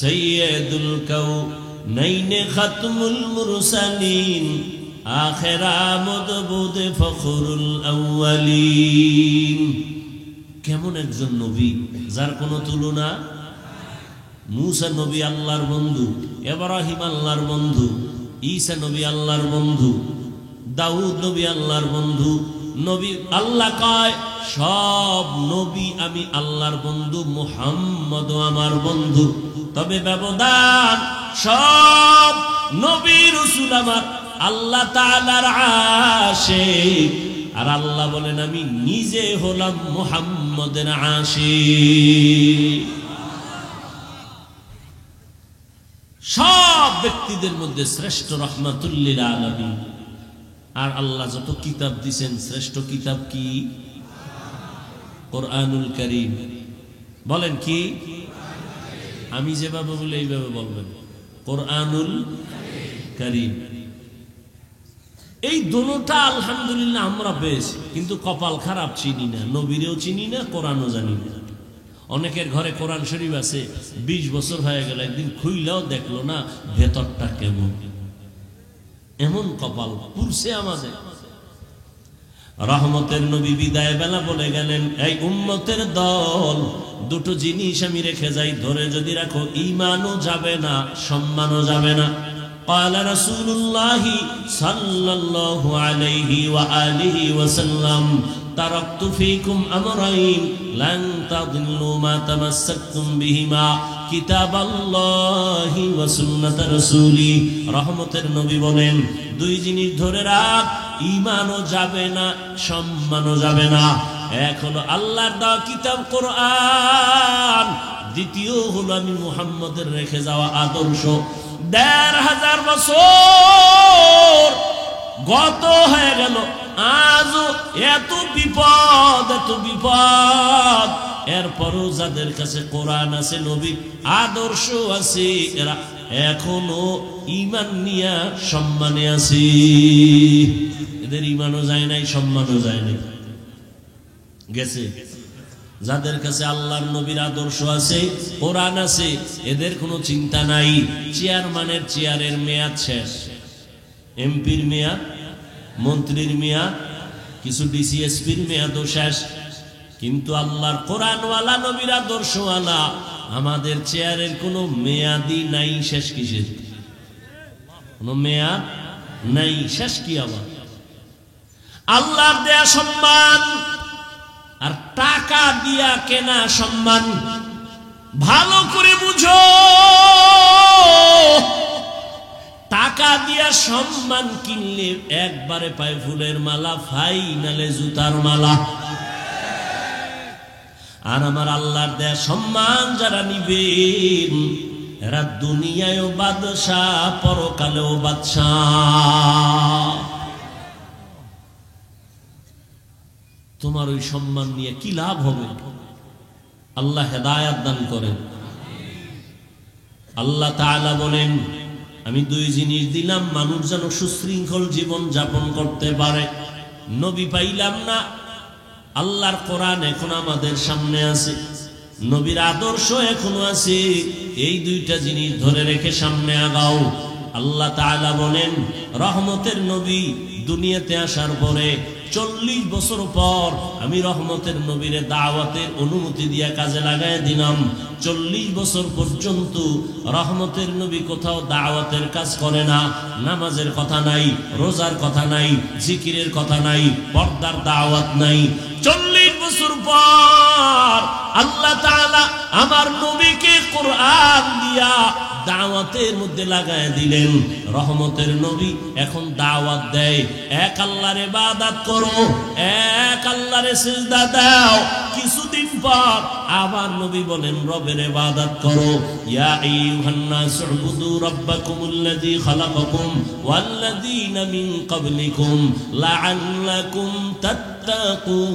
সাইয়্যিদুল কাউনাইন খাতমুল মুরসালিন আখিরা মুদবুদ ফখরুল আউয়ালিন। কেমন একজন নবী যার কোনো তুলনা। মুসা নবী আল্লাহর বন্ধু, ইব্রাহিম আল্লাহর বন্ধু, ঈসা নবী আল্লাহর বন্ধু, দাউদ নবী আল্লাহর বন্ধু। নবী আল্লাহ কয় সব নবী আমি আল্লাহর বন্ধু, মুহাম্মদও আমার বন্ধু। তবে ব্যবধান, সব নবী রাসূল আমার আল্লাহ তাআলার আশিক, আর আল্লাহ বলেন আমি নিজে হলাম মুহাম্মদের আশিক। সব ব্যক্তিদের মধ্যে শ্রেষ্ঠ রহমাতুল লিল আলামিন। আর আল্লাহ যত কিতাব দিয়েছেন, শ্রেষ্ঠ কিতাব কি? কোরআনুল কারীম। বলেন কি? আমি যেভাবে বলি এইভাবে বলবেন, কোরআনুল কারীম। এই দুটোটা আলহামদুলিল্লাহ আমরা পেয়েছি, কিন্তু কপাল খারাপ, চিনি না, নবীরেও চিনি না, কোরআনও জানি না। অনেকের ঘরে কোরআন শরীফ আছে, 20 বছর হয়ে গেল, একদিন খুইলাও দেখলো না ভেতরটা কেমন। এমন কপাল পুরছে আমাদের। রহমতের নবী বিদায় বেলা বলে গেলেন, এই উম্মতের দল, দুটো জিনিস আমি রেখে যাই, ধরে যদি রাখো ঈমানও যাবে না, সম্মানও যাবে না। قال رسول الله صلى الله عليه وآله وسلم تركت فيكم أمرين لن تضلوا ما تمسكتم بهما كتاب الله وسنة رسولي। রহমতের নবী বলেন, দুই জিনিস ধরে রাখ, ঈমানও যাবে না, সম্মানও যাবে না। এক হলো আল্লাহর দেওয়া কিতাব কোরআন, দ্বিতীয় হলো আমি মুহাম্মদের রেখে যাওয়া আদর্শ। 1500 বছর গত হয়ে গেল, আজও এত বিপদ, এত বিপদ, এরপরও যাদের কাছে কোরআন আছে, নবীর আদর্শ আছে, এরা এখনো ঈমান নিয়া সম্মানে আছে। এদের ঈমানও যায় নাই, সম্মানও যায় নাই, গেছে। যাদের কাছে আল্লাহর নবীর আদর্শ আছে, কোরআন আছে, এদের কোনো চিন্তা নাই। চেয়ারম্যানের চেয়ারের মেয়াদ শেষ, এমপির মেয়াদ, মন্ত্রীর মেয়াদ, কিছু ডিসিএসপির মেয়াদও শেষ, কিন্তু আল্লাহর কোরআনওয়ালা নবীর আদর্শওয়ালা আমাদের চেয়ারের কোনো মেয়াদই নাই। শেষ কিসের? কোনো মেয়াদ নাই, শেষ কি আবার? আল্লাহর দেয়া সম্মান আর টাকা দিয়া কেনা সম্মান ভালো করে বুঝো। টাকা দিয়া সম্মান কিনলে একবারে পায় ফুলের মালা, ফাইনালে জুতার মালা। আর আমার আল্লাহর দেয়া সম্মান যারা নিবেন, এরা দুনিয়ায়ও বাদশাহ, পরকালেও বাদশাহ। তোমার ওই সম্মান নিয়ে কি লাভ হবে? আল্লাহ হেদায়াত দান করেন। আল্লাহ তাআলা বলেন, আমি দুই জিনিস দিলাম মানুষ যেন সুশৃঙ্খল জীবন যাপন করতে পারে। নবী পাইলাম না, আল্লাহর কোরআন এখন আমাদের সামনে আছে, নবীর আদর্শ এখনো আছে। এই দুইটা জিনিস ধরে রেখে সামনে আগাও। আল্লাহ তাআলা বলেন, রহমতের নবী দুনিয়াতে আসার পরে 40 বছর পর আমি রহমতের নবীরে দাওয়াতের অনুমতি দিয়া কাজে লাগাই দিলাম। 40 বছর পর্যন্ত রহমতের নবী কোথাও দাওয়াতের কাজ করে না। নামাজের কথা নাই, রোজার কথা নাই, জিকিরের কথা নাই, পর্দার দাওয়াত নাই। 40 বছর পর আল্লাহ তাআলা আমার নবীকে কোরআন দিয়া দাওয়াতের মধ্যে লাগায় দিলেন। রহমতের নবী এখন দাওয়াত দেয়, এক আল্লাহর ইবাদত করো, এক আল্লাহর সিজদা দাও। কিছুদিন পর আবার নবী বলেন, রবের ইবাদত করো। ইয়া আইয়ুহান নাস উবুদু রাব্বাকুমুল্লাযী খালাকাকুম ওয়াল্লাযীনা মিন ক্বাবলিকুম লাআল্লাকুম তাত্তাকুন।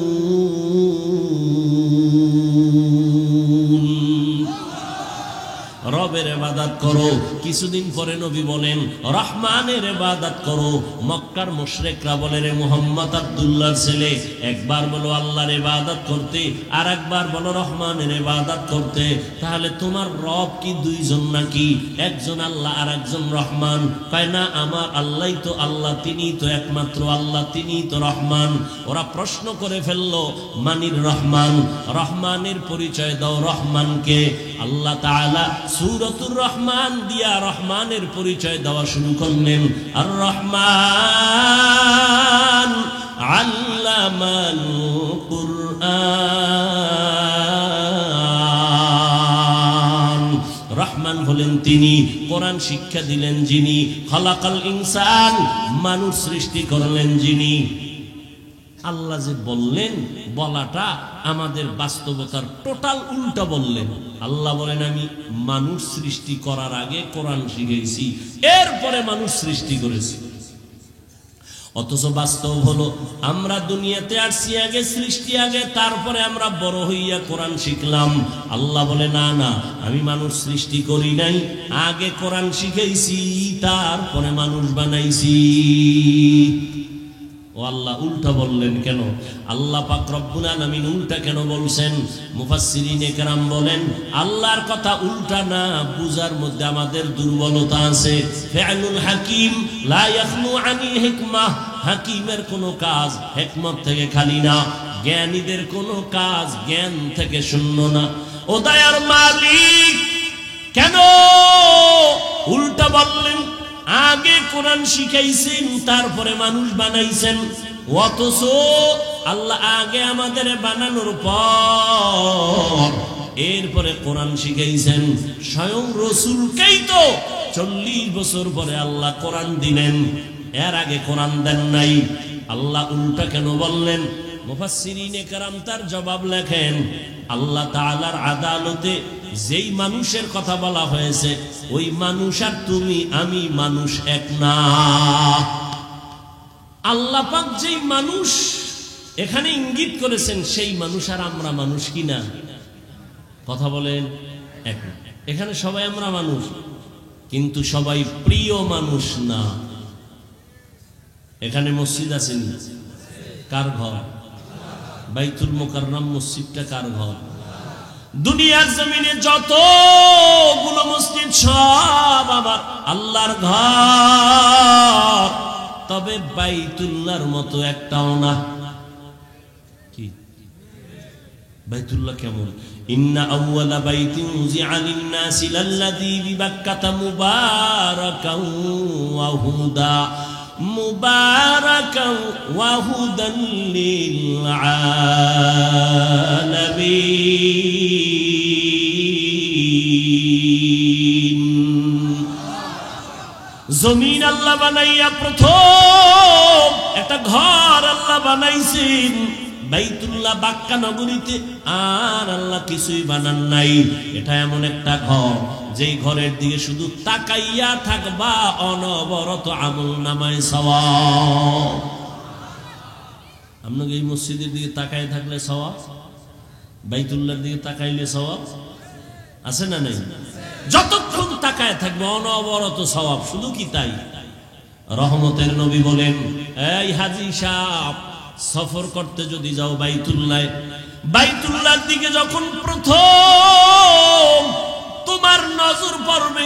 রবের ইবাদত করো। কিছুদিন পরে নবী বলেন, রহমানের ইবাদত করো। মক্কার মুশরিকরা বলে, রে মুহাম্মদ আব্দুল্লাহর ছেলে, একবার বলো আল্লাহর ইবাদত করতে, আর একবার বলো রহমানের ইবাদত করতে। তাহলে তোমার রব কি দুইজন নাকি? একজন আল্লাহ আর একজন রহমান? কয় না, আমার আল্লাহই তো আল্লাহ, তিনিই তো একমাত্র আল্লাহ, তিনিই তো রহমান। ওরা প্রশ্ন করে ফেললো, মানির রহমান, রহমানের পরিচয় দাও, রহমানকে। আল্লাহ তাআলা সূরাতুর রহমান দিয়া রহমানের পরিচয় দেওয়া শুরু করলেন। আর রহমান আল্লামাল কুরআন। রহমান হলেন তিনি, কোরআন শিক্ষা দিলেন যিনি। খালাকাল ইনসান, মানুষ সৃষ্টি করলেন যিনি। আল্লাহ যে বললেন, বলাটা আমাদের বাস্তবতার টোটাল উল্টা বললেন। আল্লাহ বলেন, আমি মানুষ সৃষ্টি করার আগে কোরআন শিখেছি, এরপরে মানুষ সৃষ্টি করেছি। অথচ বাস্তব হলো, আমরা দুনিয়াতে আসছি আগে, সৃষ্টি আগে, তারপরে আমরা বড় হইয়া কোরআন শিখলাম। আল্লাহ বলে, না না, আমি মানুষ সৃষ্টি করি নাই, আগে কোরআন শিখেছি, তারপরে মানুষ বানাইছি। ও আল্লাহ উল্টা বললেন কেন? আল্লাহ পাক রব্বুল আলামিন উল্টা কেন বলছেন? মুফাসসিরিনে কেরাম বলেন, আল্লাহর কথা উল্টা না বুঝার মধ্যে আমাদের দুর্বলতা আছে। ফিআলুল হাকিম লা ইয়াখলু আনিল হিকমাহ, হাকিমের কোনো কাজ হিকমত থেকে খালি না, জ্ঞানীদের কোনো কাজ জ্ঞান থেকে শূন্য না। ও দয়ার মালিক কেন উল্টা বললেন? আগে কোরআন শিখাইছেন, তারপরে মানুষ বানাইছেন। অথচ আল্লাহ আগে আমাদের বানানোর পর এরপরে কোরআন শিখাইছেন। স্বয়ং রাসূলকেই তো 40 বছর পরে আল্লাহ কোরআন দিলেন, এর আগে কোরআন দেন নাই। আল্লাহ উল্টা কেন বললেন? মুফাসসিরিনে কেরাম তার জবাব লেখেন, আল্লাহ তাআলার আদালতে যেই মানুষের কথা বলা হয়েছে, ওই মানুষ আর তুমি আমি মানুষ এক না। আল্লাহ পাক যেই মানুষ এখানে ইঙ্গিত করেছেন সেই মানুষ আর আমরা মানুষ কিনা কথা বলেন এক এখানে সবাই আমরা মানুষ কিন্তু সবাই প্রিয় মানুষ না এখানে মসজিদ আছে কার ঘর বাইতুল মুকাররম মসজিদটা কার ঘর দুনিয়ার জমিনে যতগুলো মসজিদ সব আমার আল্লাহর ঘর তবে বাইতুল্লাহর মতো একটাও না কি বাইতুল্লাহ কেমন ইন্না আউওয়ালা বাইতিন উযিআ লিন-নাসি লাল্লাযী বিবাক্কাতা মুবারাকান ওয়া হুদা মুবারাকান ওয়া হুদান লিল আলামিন জমিন আল্লাহ বানাইয়া প্রথম একটা ঘর আল্লাহ বানাইছেন বাইতুল্লাহ বাক্কা নগরীতে আর আল্লাহ কিছুই বানান নাই এটা এমন একটা ঘর যেই ঘরের দিকে শুধু তাকাইয়া থাকবা অনবরত আমলনামায় সওয়াব আপনাকে এই মসজিদের দিকে তাকায় থাকলে সওয়াব বাইতুল্লাহর দিকে তাকাইলে সওয়াব আছে না নাই যতক্ষণ তাকায় থাকবে অনবরত সওয়াব শুধু কি তাই রহমতের নবী বলেন এই হাজী সাহেব সফর করতে যদি যাও বাইতুল্লাহর দিকে যখন প্রথম তোমার নজর পড়বে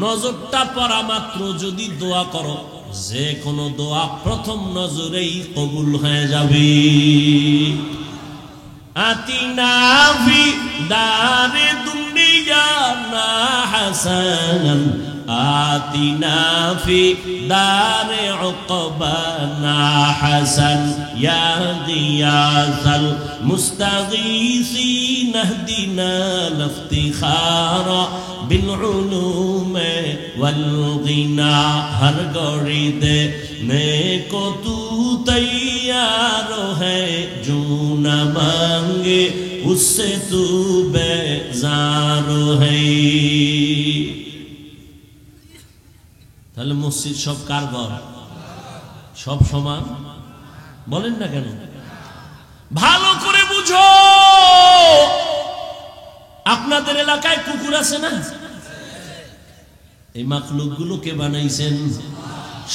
নজরটা পড়া মাত্র যদি দোয়া করো যে কোনো দোয়া প্রথম নজরেই কবুল হয়ে যাবে আতিনা ফি দারে দুনিয়া না হাসানান আতিনা ফি দারে উকবানা হাসান ইয়া গিয়াসাল মুস্তাগীসিন ইহদিনা লিফতিখারা বিল উলুমে ওয়াল গিনা হর গড়ি দে নেকো তু তৈয়ার है जो न मांगे उससे तू बेजार है তাহলে মসজিদ সব কার ঘর সব সমান বলেন না কেন ভালো করে বুঝো আপনাদের এলাকায় কুকুর আছে না এই মাখলুক গুলো কে বানাইছেন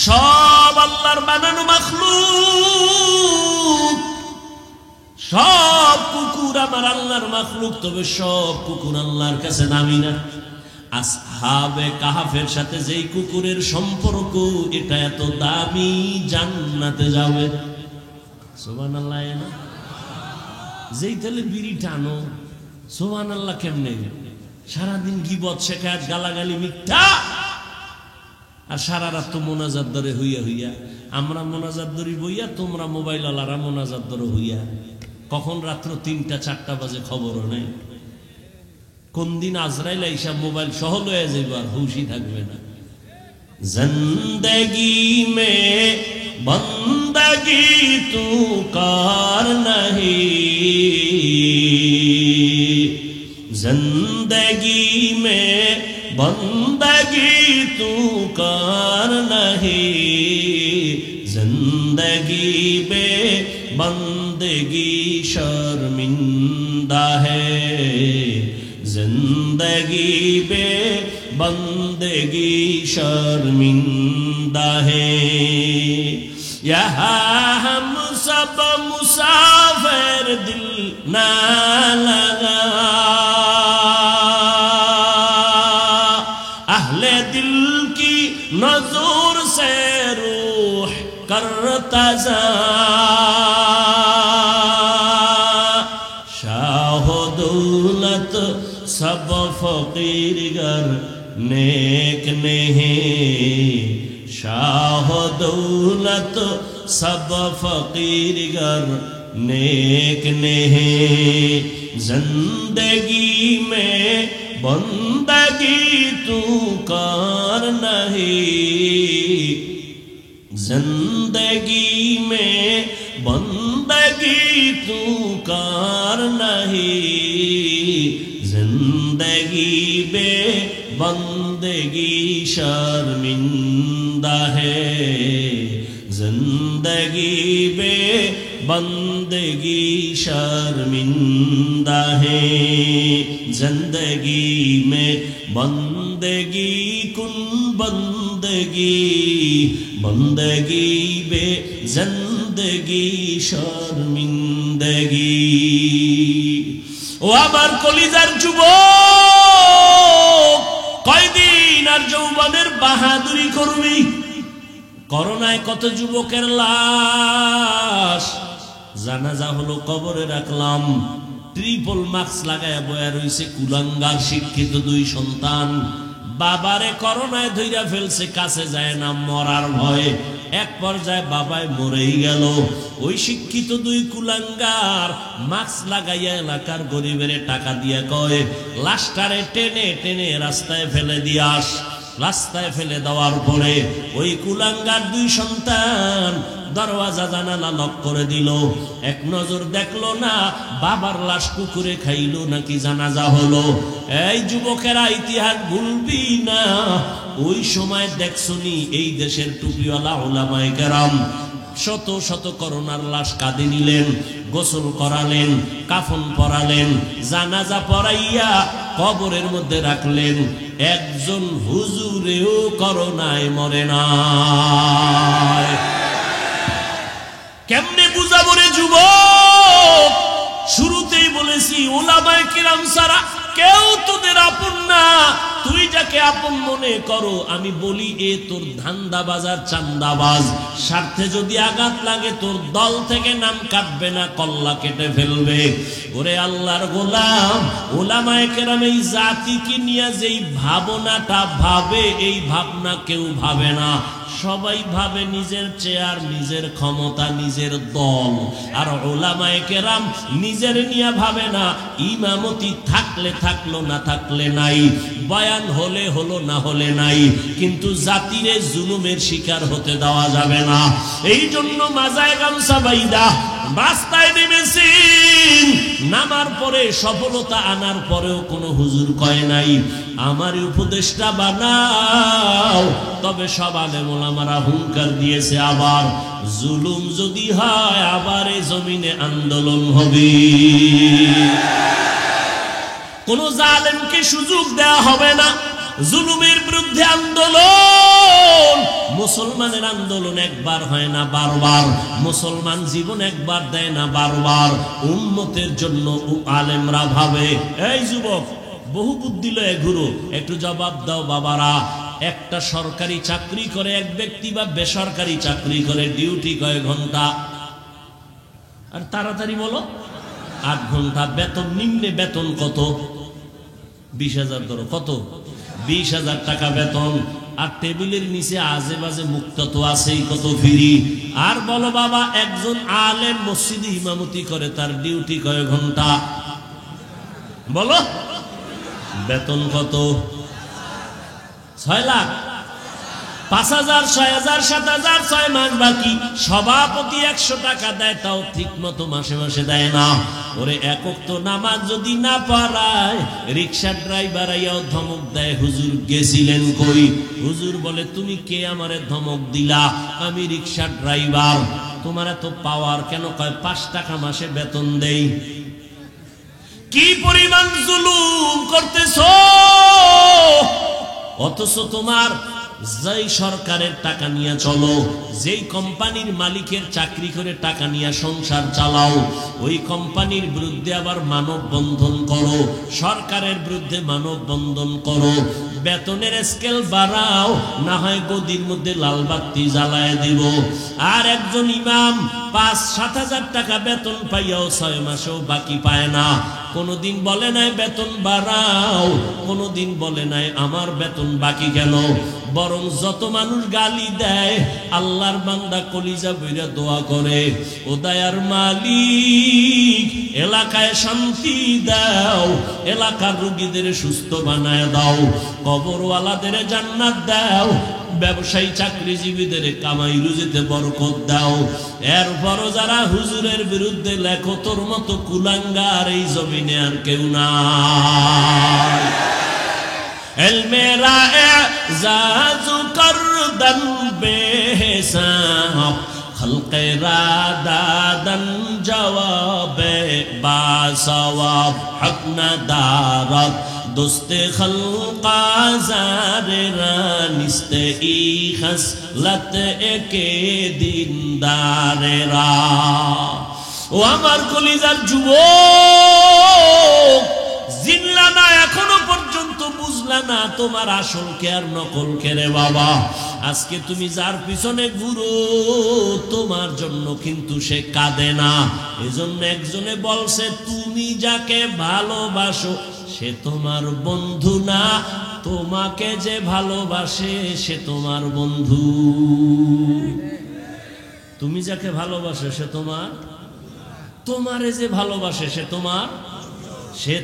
সব আল্লাহর বানানো মাখলুক সব কুকুর আমার আল্লাহর মাখলুক তবে সব কুকুর আল্লাহর কাছে দামি না আসহাবে কাহাফের সাথে যেই কুকুরের সম্পর্ক এটা এত দামি জান্নাতে যাবে সুবহানাল্লাহ না যেই তেলে বিড়ি টানো সুবহানাল্লাহ কেমনে সারাদিন গীবত শেখায়ত গালাগালি মিথ্যা আর সারা রাত তো মোনাজাত ধরে হইয়া হইয়া আমরা মোনাজাত ধরি বইয়া তোমরা মোবাইল আলারা মোনাজাত ধরে হইয়া কখন রাত্র 3টা 4টা বাজে খবরও নেই কোন দিন আজরাইল আইসা মোবাইল সহ লয়ে যাইব আর হুশই থাকবে না জিন্দেগি মে বন্দগি তু কার নহি জিন্দেগি মে बंदगी तू कार नहीं जिंदगी बे बंदगी शर्मिंदा है जिंदगी बे बंदगी शर्मिंदा है यहाँ हम सब मुसाफिर दिल ना लगा नजूर से रूह करता जा शाह दौलत सब फकीर गर नेक नहीं शाह दौलत सब फकीर गर नेक नहीं जिंदगी में बंदगी तू कार नहीं जिंदगी में बंदगी तू कार नहीं जिंदगी बे बंदगी शर्मिंदा है जिंदगी बे बंदगी शर्मिंदा है जिंदगी में बंदगी कुन बंदगी बंदगी बे जिंदगी शर्मिंदगी ও আমার কলিজার যুবক কয়দিন আর যৌবনের বাহাদুরি করবি করোনায় কত যুবকের লাশ জানাজা হলো কবরে রাখলাম ট্রিপল মাস্ক লাগায়া বয়া রইছে কুলাঙ্গার শিক্ষিত দুই সন্তান বাবারে করোনায় ধইরা ফেলছে কাছে যায় না মরার ভয়ে এক পর্যায়ে বাবাই মরেই গেল ওই শিক্ষিত দুই কুলাঙ্গার মাস্ক লাগাইয়া এলাকার গরিবের টাকা দিয়া কয় লাশটারে টেনে টেনে রাস্তায় ফেলে দিয়াস রাস্তায় ফেলে দেওয়ার পরে ওই কুলাঙ্গার দুই সন্তান দরওয়াজা জানালা লক করে দিল এক নজর দেখলো না বাবার লাশ কুকুরে খাইলো নাকি জানাজা হলো এই যুবকেরা ইতিহাস ভুলবি না ওই সময় দেখছনি এই দেশের টুপিওয়ালা উলামায়ে কেরাম শত শত করোনার লাশ কাঁধে নিলেন গোসল করালেন কাফন পরালেন জানাজা পড়াইয়া কবরের মধ্যে রাখলেন একজন হুজুরেও করোনায় মরে না কেমনে বুঝাবো রে যুবক শুরুতেই বলেছি উলামায়ে কিরাম ছাড়া কেউ তোদের আপন না তুই যাকে আপন মনে করো আমি বলি এ তোর ধান্দাবাজার চান্দাবাজ স্বার্থে যদি আঘাত লাগে তোর দল থেকে নাম কাটবে না কল্লা কেটে ফেলবে ওরে আল্লাহর গোলাম উলামায়ে কেরাম এই জাতিকে নিয়ে যেই ভাবনাটা ভাবে এই ভাবনা কেউ ভাবে না সবাই ভাবে নিজের চেয়ার নিজের ক্ষমতা নিজের দল আর উলামায়ে কেরাম নিজের নিয়ে ভাবে না ইমামতি থাকলে থাকলো না থাকলে নাই বয়ান হলে হলো না হলে নাই কিন্তু জাতিরে জুলুমের শিকার হতে দেওয়া যাবে না এই জন্য মাজায় গামছা বাইদা রাস্তায় নেমেছেন নামার পরে সফলতা আনার পরেও কোনো হুজুর কয় নাই আমার উপদেশটা বানাও তবে সব আলেম ওলামারা হুঙ্কার দিয়েছে আবার জুলুম যদি হয় আবার এই জমিনে আন্দোলন হবে কোন জালেমকে সুযোগ দেওয়া হবে না জুলুমের বিরুদ্ধে আন্দোলন মুসলমানের আন্দোলন একবার হয় না বারবার মুসলমান জীবন একবার দেয় না বারবার উম্মতের জন্য আলেমরা ভাবে এই যুবক বহু বুদ্ধি লয়ে ঘুরো একটু জবাব দাও বাবারা একটা সরকারি চাকরি করে এক ব্যক্তি বা বেসরকারি চাকরি করে ডিউটি কয় ঘন্টা আর তাড়াতাড়ি বলো 8 ঘন্টা বেতন নিম্নে বেতন কত 20,000 ধরো কত 20,000 টাকা বেতন আর টেবিলের নিচে আজে বাজে মুক্ত তো আছেই কত ফ্রি আর বলো বাবা একজন আলেম মসজিদে ইমামতি করে তার ডিউটি কয় ঘন্টা বলো বেতন কত 6 লাখ 5,000 6,000 7,000 6 মাস বাকি সভাপতি 100 টাকা দেয় তাও ঠিক মতো মাসে মাসে দেয় না ওরে একক তো নামাজ যদি না পড়ায় রিকশা ড্রাইভার আইয়াও ধমক দেয় হুজুর গেছিলেন কই হুজুর বলে তুমি কে আমারে ধমক দিলা আমি রিকশা ড্রাইভার তোমার এত পাওয়ার কেন কয় 5 টাকা মাসে বেতন দেই কি পরিমাণ জুলুম করতেছো অথচ তোমার যেই সরকারের টাকা নিয়ে চলো যেই কোম্পানির মালিকের চাকরি করে টাকা নিয়ে সংসার চালাও ওই কোম্পানির বিরুদ্ধে আবার মানববন্ধন করো সরকারের বিরুদ্ধে মানববন্ধন করো বেতনের স্কেল বাড়াও না হয় গদির মধ্যে লাল বাতি জ্বালায় দিব আর একজন ইমাম 5-7 হাজার টাকা বেতন পাইয়াও 6 মাসেও বাকি পায় না কোনদিন বলে নাই বেতন বাড়াও কোনদিন বলে নাই আমার বেতন বাকি কেন বরং যত মানুষ গালি দেয় আল্লাহর বান্দা কলিজা বইরা দোয়া করে ও দয়ার মালিক এলাকায় শান্তি দাও এলাকার রোগীদের সুস্থ বানায় দাও কবরওয়ালাদের জান্নাত দাও ব্যবসায়ী চাকরিজীবীদের কামাই রুজিতে বরকত দাও এরপরও যারা হুজুরের বিরুদ্ধে লেখো তোর মতো কুলাঙ্গার এই জমিনে আর কেউ নাই মেরা এজাজু করদন বেহিসাব কেরাদাদান জওয়াবে বা সওয়াব হক না দারত দোস্তে খলকা জারেরা নিস্তে ই খসলত একে দিনদারেরা। ও আমার কলিজার যুবক, জিনলা না এখনো পর্যন্ত বুঝলা না তোমার আসল কে আর নকল কে রে বাবা। আজকে তুমি যার পিছনে ঘুরো তোমার জন্য কিন্তু সে কাঁদে না। এজন্য একজনে বলছে তুমি যাকে ভালোবাসো সে তোমার বন্ধু না, তোমাকে যে ভালোবাসে সে তোমার বন্ধু। তুমি যাকে ভালোবাসো সে তোমারে যে ভালোবাসে সে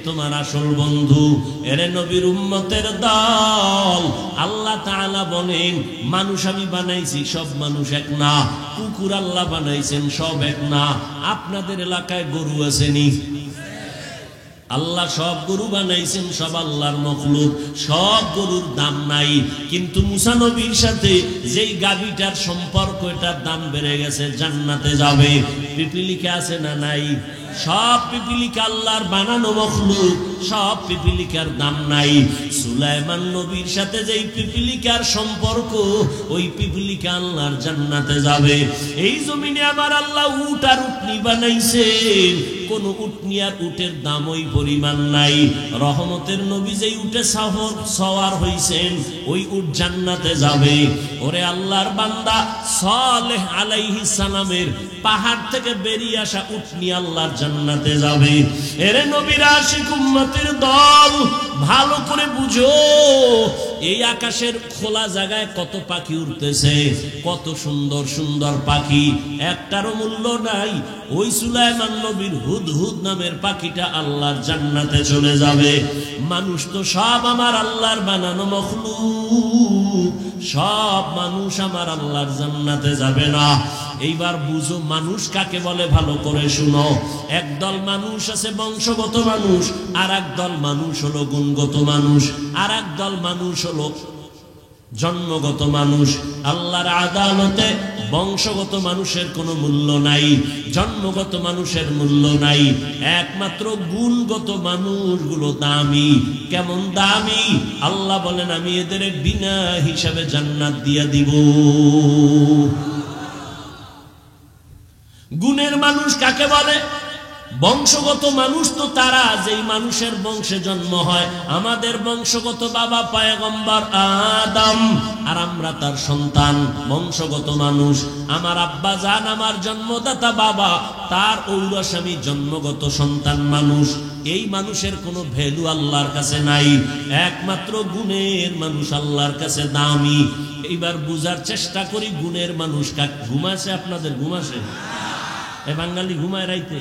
তোমার আসল বন্ধু। এরে নবীর উম্মতের দল, আল্লাহ তাআলা বলেন মানুষ আমি বানাইছি সব মানুষ এক না, কুকুর আল্লাহ বানাইছেন সব এক না। আপনাদের এলাকায় গরু আসেনি? আল্লাহ সব গরু বানাইছেন, সব আল্লাহর মখলুক, সব গরুর দাম নাই। কিন্তু মুসা নবীর সাথে যেই গাভীটার সম্পর্ক, এটার দাম বেড়ে গেছে, জান্নাতে যাবে। পিপিলিকা আছে না নাই? সব পিপিলিকা আল্লাহর বানানো মখলুক, সব পিপিলিকার দাম নাই। সুলাইমান নবীর সাথে যেই পিপিলিকার সম্পর্ক, ওই পিপিলিকা আল্লাহর জান্নাতে যাবে। এই জমিনে আমার আল্লাহ উট আর উটনি বানাইছেন, কোন উটনি আর উটের দাম ওই পরিমাণ নাই। রহমতের নবী যেই উটে সওয়ার হইছেন, ওই উট জান্নাতে যাবে। ওরে আল্লাহর বান্দা, সালেহ আলাইহিস সালামের পাহাড় থেকে বেরিয়ে আসা উটনি আল্লাহর জান্নাতে যাবে। এরে নবীর আশিক উম্মতের দল, ভালো করে বুঝো, এই আকাশের খোলা জায়গায় কত পাখি উড়তেছে, কত সুন্দর সুন্দর পাখি, একটারও মূল্য নাই। ওই সুলাইমান নবীর হুদহুদ নামের পাখিটা আল্লাহর জান্নাতে চলে যাবে। মানুষ তো সব আমার আল্লাহর বানানো মখলুক, সব মানুষ আমার আল্লাহর জান্নাতে যাবে না। এইবার বুঝো মানুষ কাকে বলে, ভালো করে শুনো। একদল মানুষ আছে বংশগত মানুষ, আর একদল মানুষ হলো গুণগত মানুষ, আর একদল মানুষ হলো জন্মগত মানুষ। আল্লাহর আদালতে বংশগত মানুষের কোনো মূল্য নাই, জন্মগত মানুষের মূল্য নাই, একমাত্র গুণগত মানুষগুলো দামি। কেমন দামি? আল্লাহ বলেন আমি এদের বিনা হিসাবে জান্নাত দিয়া দিব। গুণের মানুষ কাকে বলে? বংশগত মানুষ তো তারা যেই মানুষের বংশে জন্ম হয়। আমাদের বংশগত বাবা পয়গম্বর আদম, আর আমরা তার সন্তান, বংশগত মানুষ। আমার আব্বা জান, আমার জন্মদাতা বাবা, তার ঔরস আমি জন্মগত সন্তান মানুষ। এই মানুষের কোনো ভ্যালু আল্লাহর কাছে নাই, একমাত্র গুণের মানুষ আল্লাহর কাছে দামি। এইবার বুঝার চেষ্টা করি, গুণের মানুষ কাকে? ঘুমাছে? আপনাদের ঘুমাছে? এ বাঙালি ঘুমায় রাইতে?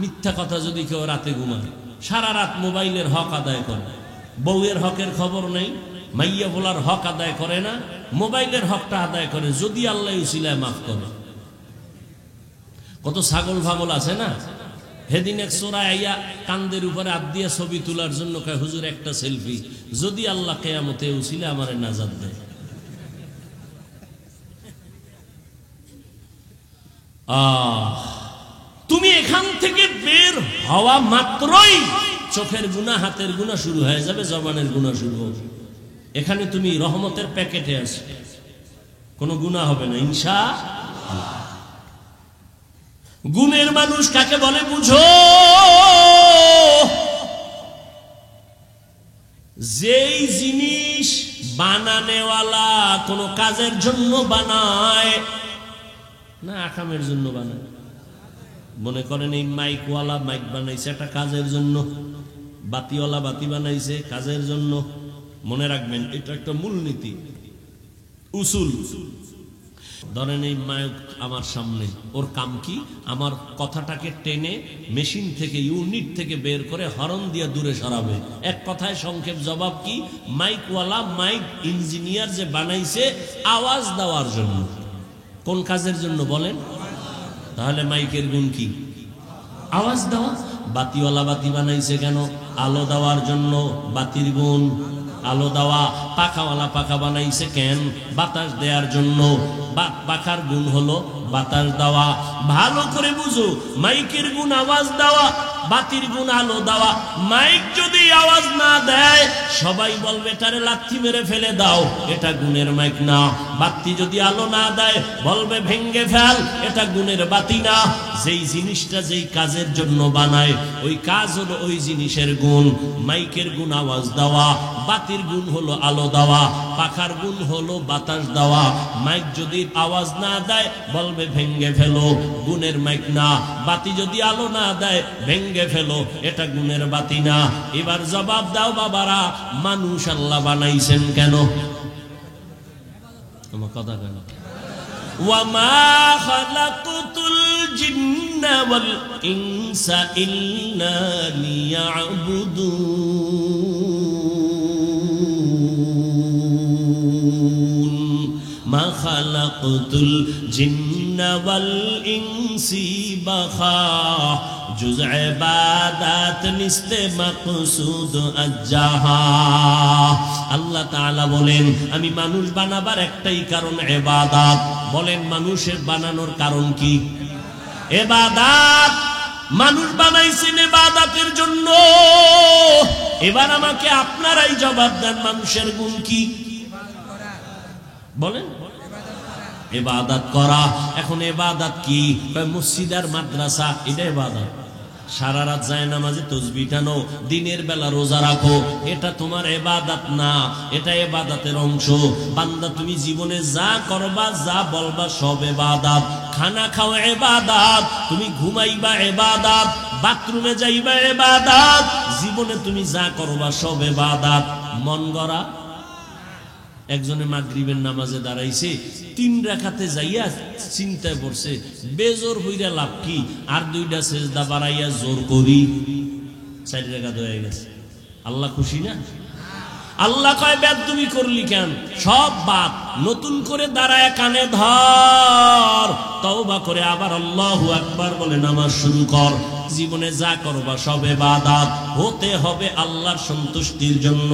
মিথ্যা কথা যদি কেউ রাতে ঘুমায়, সারা রাত মোবাইলের হক আদায় করে, বউয়ের হকের খবর নেই, মাইয়া বলার হক আদায় করে না, মোবাইলের হকটা আদায় করে, যদি আল্লাহ উসিলায় মাফ করে। কত ছাগল ভাগল আছে না? হেদিন এক চোরা আইয়া কান্দের উপরে হাত দিয়ে ছবি তোলার জন্য কয় হুজুর একটা সেলফি, যদি আল্লাহ কিয়ামতে উসিলা আমারে নাজাত দেয়। তুমি এখান থেকে বের হওয়া মাত্রই চোখের গুনাহ, হাতের গুনাহ শুরু হয়ে যাবে, জবানের গুনাহ শুরু হবে। এখানে তুমি রহমতের প্যাকেটে আছো, কোনো গুনাহ হবে না ইনশাআল্লাহ। গুণের মানুষ কাকে বলে বুঝো? যেই জিনিস বানানেওয়ালা কোনো কাজের জন্য বানায় না, আকামের জন্য বানায়। মনে করেন এই মাইকওয়ালা মাইক বানাইছে একটা কাজের জন্য, বাতিওয়ালা বাতি বানাইছে কাজের জন্য। মনে রাখবেন এটা একটা মূলনীতি, উসুল। ধরেন এই মাইক আমার সামনে, ওর কাম কি? আমার কথাটাকে টেনে মেশিন থেকে, ইউনিট থেকে বের করে হরন দিয়ে দূরে সরাবে। এক কথায় সংক্ষেপ জবাব কি? মাইকওয়ালা, মাইক ইঞ্জিনিয়ার যে বানাইছে আওয়াজ দেওয়ার জন্য। কোন কাজের জন্য বলেন? তাহলে মাইকের গুণ কি? আওয়াজ দেওয়া। বাতিওয়ালা বাতি বানাইছে কেন? আলো দেওয়ার জন্য। বাতির গুণ আলো দেওয়া। পাখাওয়ালা পাখা বানাইছে কেন? বাতাস দেওয়ার জন্য। পাখার গুণ হলো বাতাস দেওয়া। ভালো করে বুঝো, মাইকের গুণ আওয়াজ দেওয়া, বাতির গুণ আলো দেওয়া। মাইক যদি আওয়াজ না দেয় সবাই বলবে এটারে লাথি মেরে ফেলে দাও, এটা গুণের মাইক না। বাতি যদি আলো না দেয় বলবে ভেঙ্গে ফেল, এটা গুণের বাতি না। যেই জিনিসটা যেই কাজের জন্য বানায় ওই কাজ হলো ওই জিনিসের গুণ। মাইকের গুণ আওয়াজ দেওয়া, বাতির গুণ হলো আলো দেওয়া, পাখার গুণ হলো বাতাস দেওয়া। মাইক যদি আওয়াজ না দেয় বলবে ভেঙ্গে ফেলো, গুণের মাইক না। বাতি যদি আলো না দেয় ভেঙ্গে ফেলো, এটা গুণের বাতি না। এবার জবাব দাও বাবারা, মানুষ আল্লাহ বানাইছেন কেন? তোমার কথা কেন? ওয়ামা খালাকতুল জিন্না ওয়াল ইনসা ইল্লা লিয়াবুদুন। মা খালাকতুল জিন্না ওয়াল ইনসি বাখা जुज़ इबादत निस्ते मक़सूद अज्जाहा। আল্লাহ তাআলা বলেন আমি মানুষ বানাবার একটাই কারণ ইবাদত। বলেন মানুষের বানানোর কারণ কি? ইবাদত। মানুষ বানাইছেন ইবাদতের জন্য। এবার আমাকে আপনারাই জবাব দেন, মানুষের গুণ কি? বলেন ইবাদত করা। এখন ইবাদত কি? মসজিদ আর মাদ্রাসা এটা ইবাদত। সারা রাত যায় নামাজে তাসবিহ টানো, দিনের বেলা রোজা রাখো, এটা তোমার ইবাদত না, এটা ইবাদতের অংশ। বান্দা তুমি জীবনে যা করবা যা বলবা সব ইবাদত। খানা খাওয়া ইবাদত, তুমি ঘুমাইবা ইবাদত, বাথরুমে যাইবা ইবাদত, জীবনে তুমি যা করবা সব ইবাদত। মন গড়া একজনে মাগরিবের নামাজে দাঁড়াইছে, 3 রাকাতে যাইয়া চিন্তায় পড়ছে বেজোর হইরা লাভ কি, আর 2টা সেজদা বাড়াইয়া জোর করি 4 রাকাত হয়ে গেছে। আল্লাহ খুশি না? আল্লাহ কয় বেদ তুমি করলি কেন? সব বাদ, নতুন করে দাঁড়ায় কানে ধর, তওবা করে আবার আল্লাহু আকবার বলে নামাজ শুরু কর। জীবনে যা করবা সব ইবাদত হতে হবে আল্লাহর সন্তুষ্টির জন্য,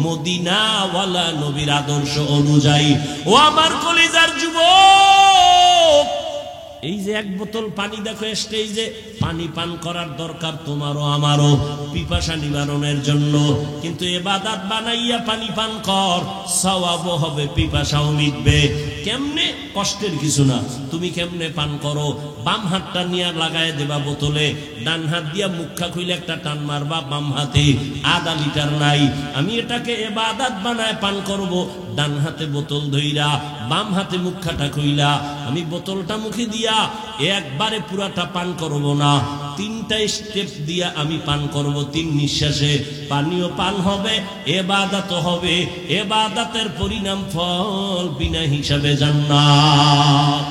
মদিনা ওয়ালা নবীর আদর্শ অনুযায়ী। ও আমার কলিজার যুবক, এই যে 1 বোতল পানি দেখো স্টেজে, পানি পান করার দরকার তোমারও আমারও পিপাসা নিবারণের জন্য, কিন্তু ইবাদত বানাইয়া পানি পান কর, সওয়াবও হবে, পিপাসাও মিটবে। কেমনে? কষ্টের কিছু না। তুমি কেমনে পান করো? বাম হাতটা নিয়ে লাগায় দেবা বোতলে, ডান হাত দিয়া মুখা খুইলে একটা টান মারবা, বাম হাতে আধা লিটার নাই। আমি এটাকে ইবাদত বানায় পান করব, ডান হাতে বোতল ধইরা বাম হাতে মুখাটা খুইলা আমি বোতলটা মুখে দিয়া একবারে পুরাটা পান করব না, 3টা স্টেপ দিয়া আমি পান করব। 3 নিঃশ্বাসে পানিও পান হবে, ইবাদত হবে। ইবাদতের পরিণাম ফল বিনা হিসাবে জান্নাত।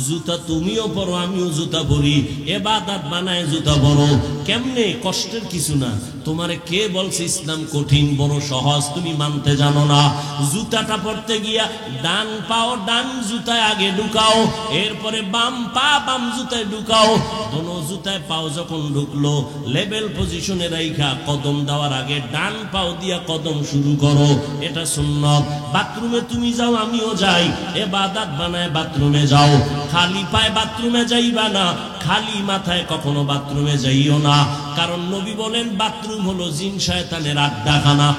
জুতা তুমিও পরো, আমিও জুতা পরি, ইবাদত বানায় জুতা পরো। কেমনে? কষ্টের কিছু না। তোমারে কে বলছে ইসলাম কঠিন? বড় সহজ, তুমি মানতে জানো না। জুতাটা পরতে গিয়া ডান পাও ডান জুতায় আগে ঢুকাও, এরপরে বাম পা বাম জুতায় ঢুকাও। দোনো জুতায় পাও যখন ঢুকলো লেভেল পজিশনে রাইখা কদম দেওয়ার আগে ডান পাও দিয়া কদম শুরু করো, এটা সুন্নত। বাথরুমে তুমি যাও, আমিও যাই, ইবাদত বানায় বাথরুমে যাও। খালি পায়ে বাথরুমে যাইবা না, খালি মাথায় কখনো বাথরুমে যাইও না, কারণ নবী বলেন বাথরুম হলো জিন শয়তানের আড্ডাখানা।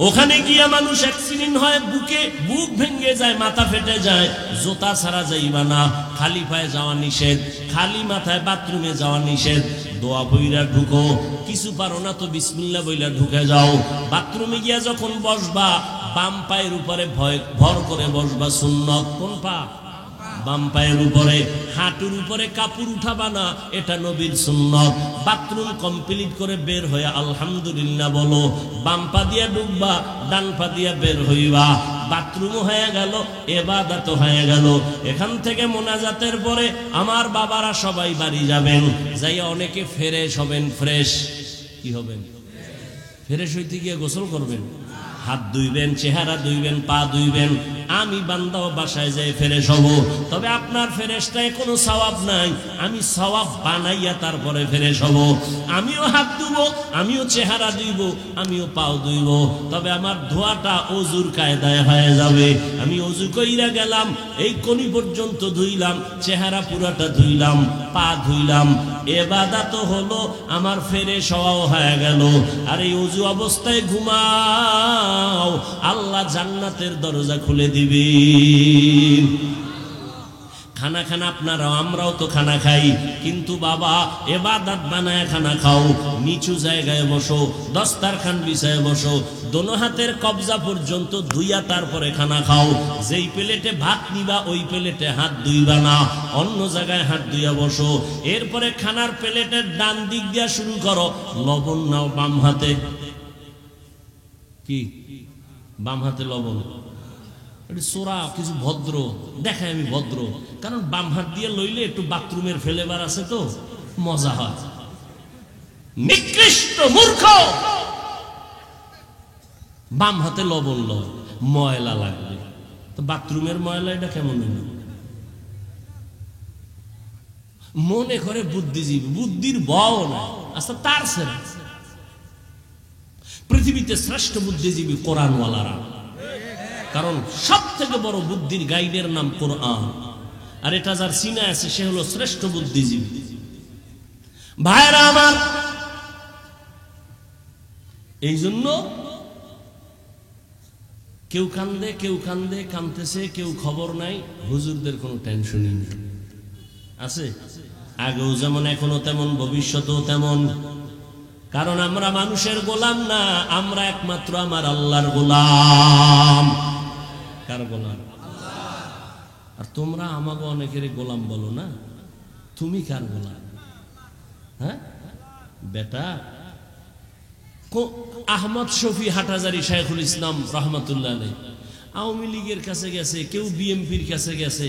ওখানে গিয়া মানুষ অ্যাক্সিডেন্ট হয়, বুক ভেঙে যায়, মাথা ফেটে যায়। জুতা ছাড়া যাইবা না, খালি পায়ে যাওয়া নিষেধ, খালি মাথায় বাথরুমে যাওয়া নিষেধ। দোয়া বইরা ঢুকো, কিছু পারো না তো বিসমিল্লাহ বইলা ঢুকে যাও। বাথরুমে গিয়া যখন বসবা বাম পায়ের উপরে ভর করে বসবা, সুন্নত। কোন পা? বাম পায়ের উপরে। হাঁটুর উপরে কাপড় উঠাবা না, এটা নবীর সুন্নত। বাথরুম কমপ্লিট করে বের হয়ে আলহামদুলিল্লাহ বলো, বাম পা দিয়া ঢুকবা, ডান পা দিয়া বের হইবা। বাথরুম হয়ে গেল, ইবাদত হয়ে গেল। এখান থেকে মোনাজাতের পরে আমার বাবারা সবাই বাড়ি যাবেন, যাইয়া অনেকে ফ্রেশ হবেন। ফ্রেশ কি হবেন? ফ্রেশ হইতে গিয়ে গোসল করবেন, হাত ধুইবেন, চেহারা ধুইবেন, পা ধুইবেন, আমি বান্দাও বাসায় যাই ফ্রেশ হব, তবে আপনার ফ্রেশটায় কোনো সওয়াব নাই, আমি সওয়াব বানাইয়া তারপরে ফ্রেশ হব। আমিও হাত ধুবো, আমিও চেহারা ধুইব, আমিও পাও ধুইব, তবে আমার ধোয়াটা অজুর কায়দায় হয়ে যাবে। আমি অজু কইরা গেলাম, এই কোনি পর্যন্ত ধুইলাম, চেহারা পুরাটা ধুইলাম, পা ধুইলাম, ইবাদত হলো আমার ফ্রেশ হওয়াও হয়ে গেল। আর এই অজু অবস্থায় ঘুমাও, আল্লাহ জান্নাতের দরজা খুলে দিবে। খানা খান আপনারাও, আমরাও তো খানা খাই, কিন্তু বাবা ইবাদত বানায় খানা খাও। নিচু জায়গায় বসো, দস্তারখান বিছায় বসো, দোনো হাতের কবজা পর্যন্ত ধুইয়া তারপরে খানা খাও। যেই প্লেটে ভাত নিবা ওই প্লেটে হাত ধুইবা না, অন্য জায়গায় হাত ধুইয়া বসো। এরপরে খানার প্লেটের ডান দিক দিয়া শুরু করো, লবণ নাও বাম হাতে। কি বাম হাতে লবণ? সোরা কিছু ভদ্র দেখায়, আমি ভদ্র, কারণ বাম হাত দিয়ে লইলে একটু বাথরুমের ফ্লেভার আছে তো মজা হয়। নিকৃষ্ট মূর্খ, বাম হাতে লবণ লয়, ময়লা লাগবে তো বাথরুমের ময়লা, এটা কেমন হইল? মনে করে বুদ্ধিজীবী, বুদ্ধির বও না। আচ্ছা, তার ছেড়ে পৃথিবীতে শ্রেষ্ঠ বুদ্ধিজীবী কোরআনওয়ালারা, কারণ সব থেকে বড় বুদ্ধির গাইডের নাম কোরআন। আর এটা যার সিনা আছে সে হলো শ্রেষ্ঠ বুদ্ধিজীবী। ভাইরা আমার, এই জন্য কেউ কান্দে, কেউ কান্দে, কান্দতেছে, কেউ খবর নাই। হুজুরদের কোনো টেনশনই নেই, আছে আগেও যেমন, এখনো তেমন, ভবিষ্যতেও তেমন। কারণ আমরা মানুষের গোলাম না, আমরা একমাত্র আমার আল্লাহর গোলাম। কার গোলাম? আর তোমরা আমাকে অনেকের গোলাম বলো না, তুমি কার গোলাম? হ্যাঁ বেটা, আহমদ শফি হাটহাজারী শাইখুল ইসলাম রহমতুল্লাহ আলাইহি আওয়ামী লীগের কাছে গেছে, কেউ বিএনপির কাছে গেছে,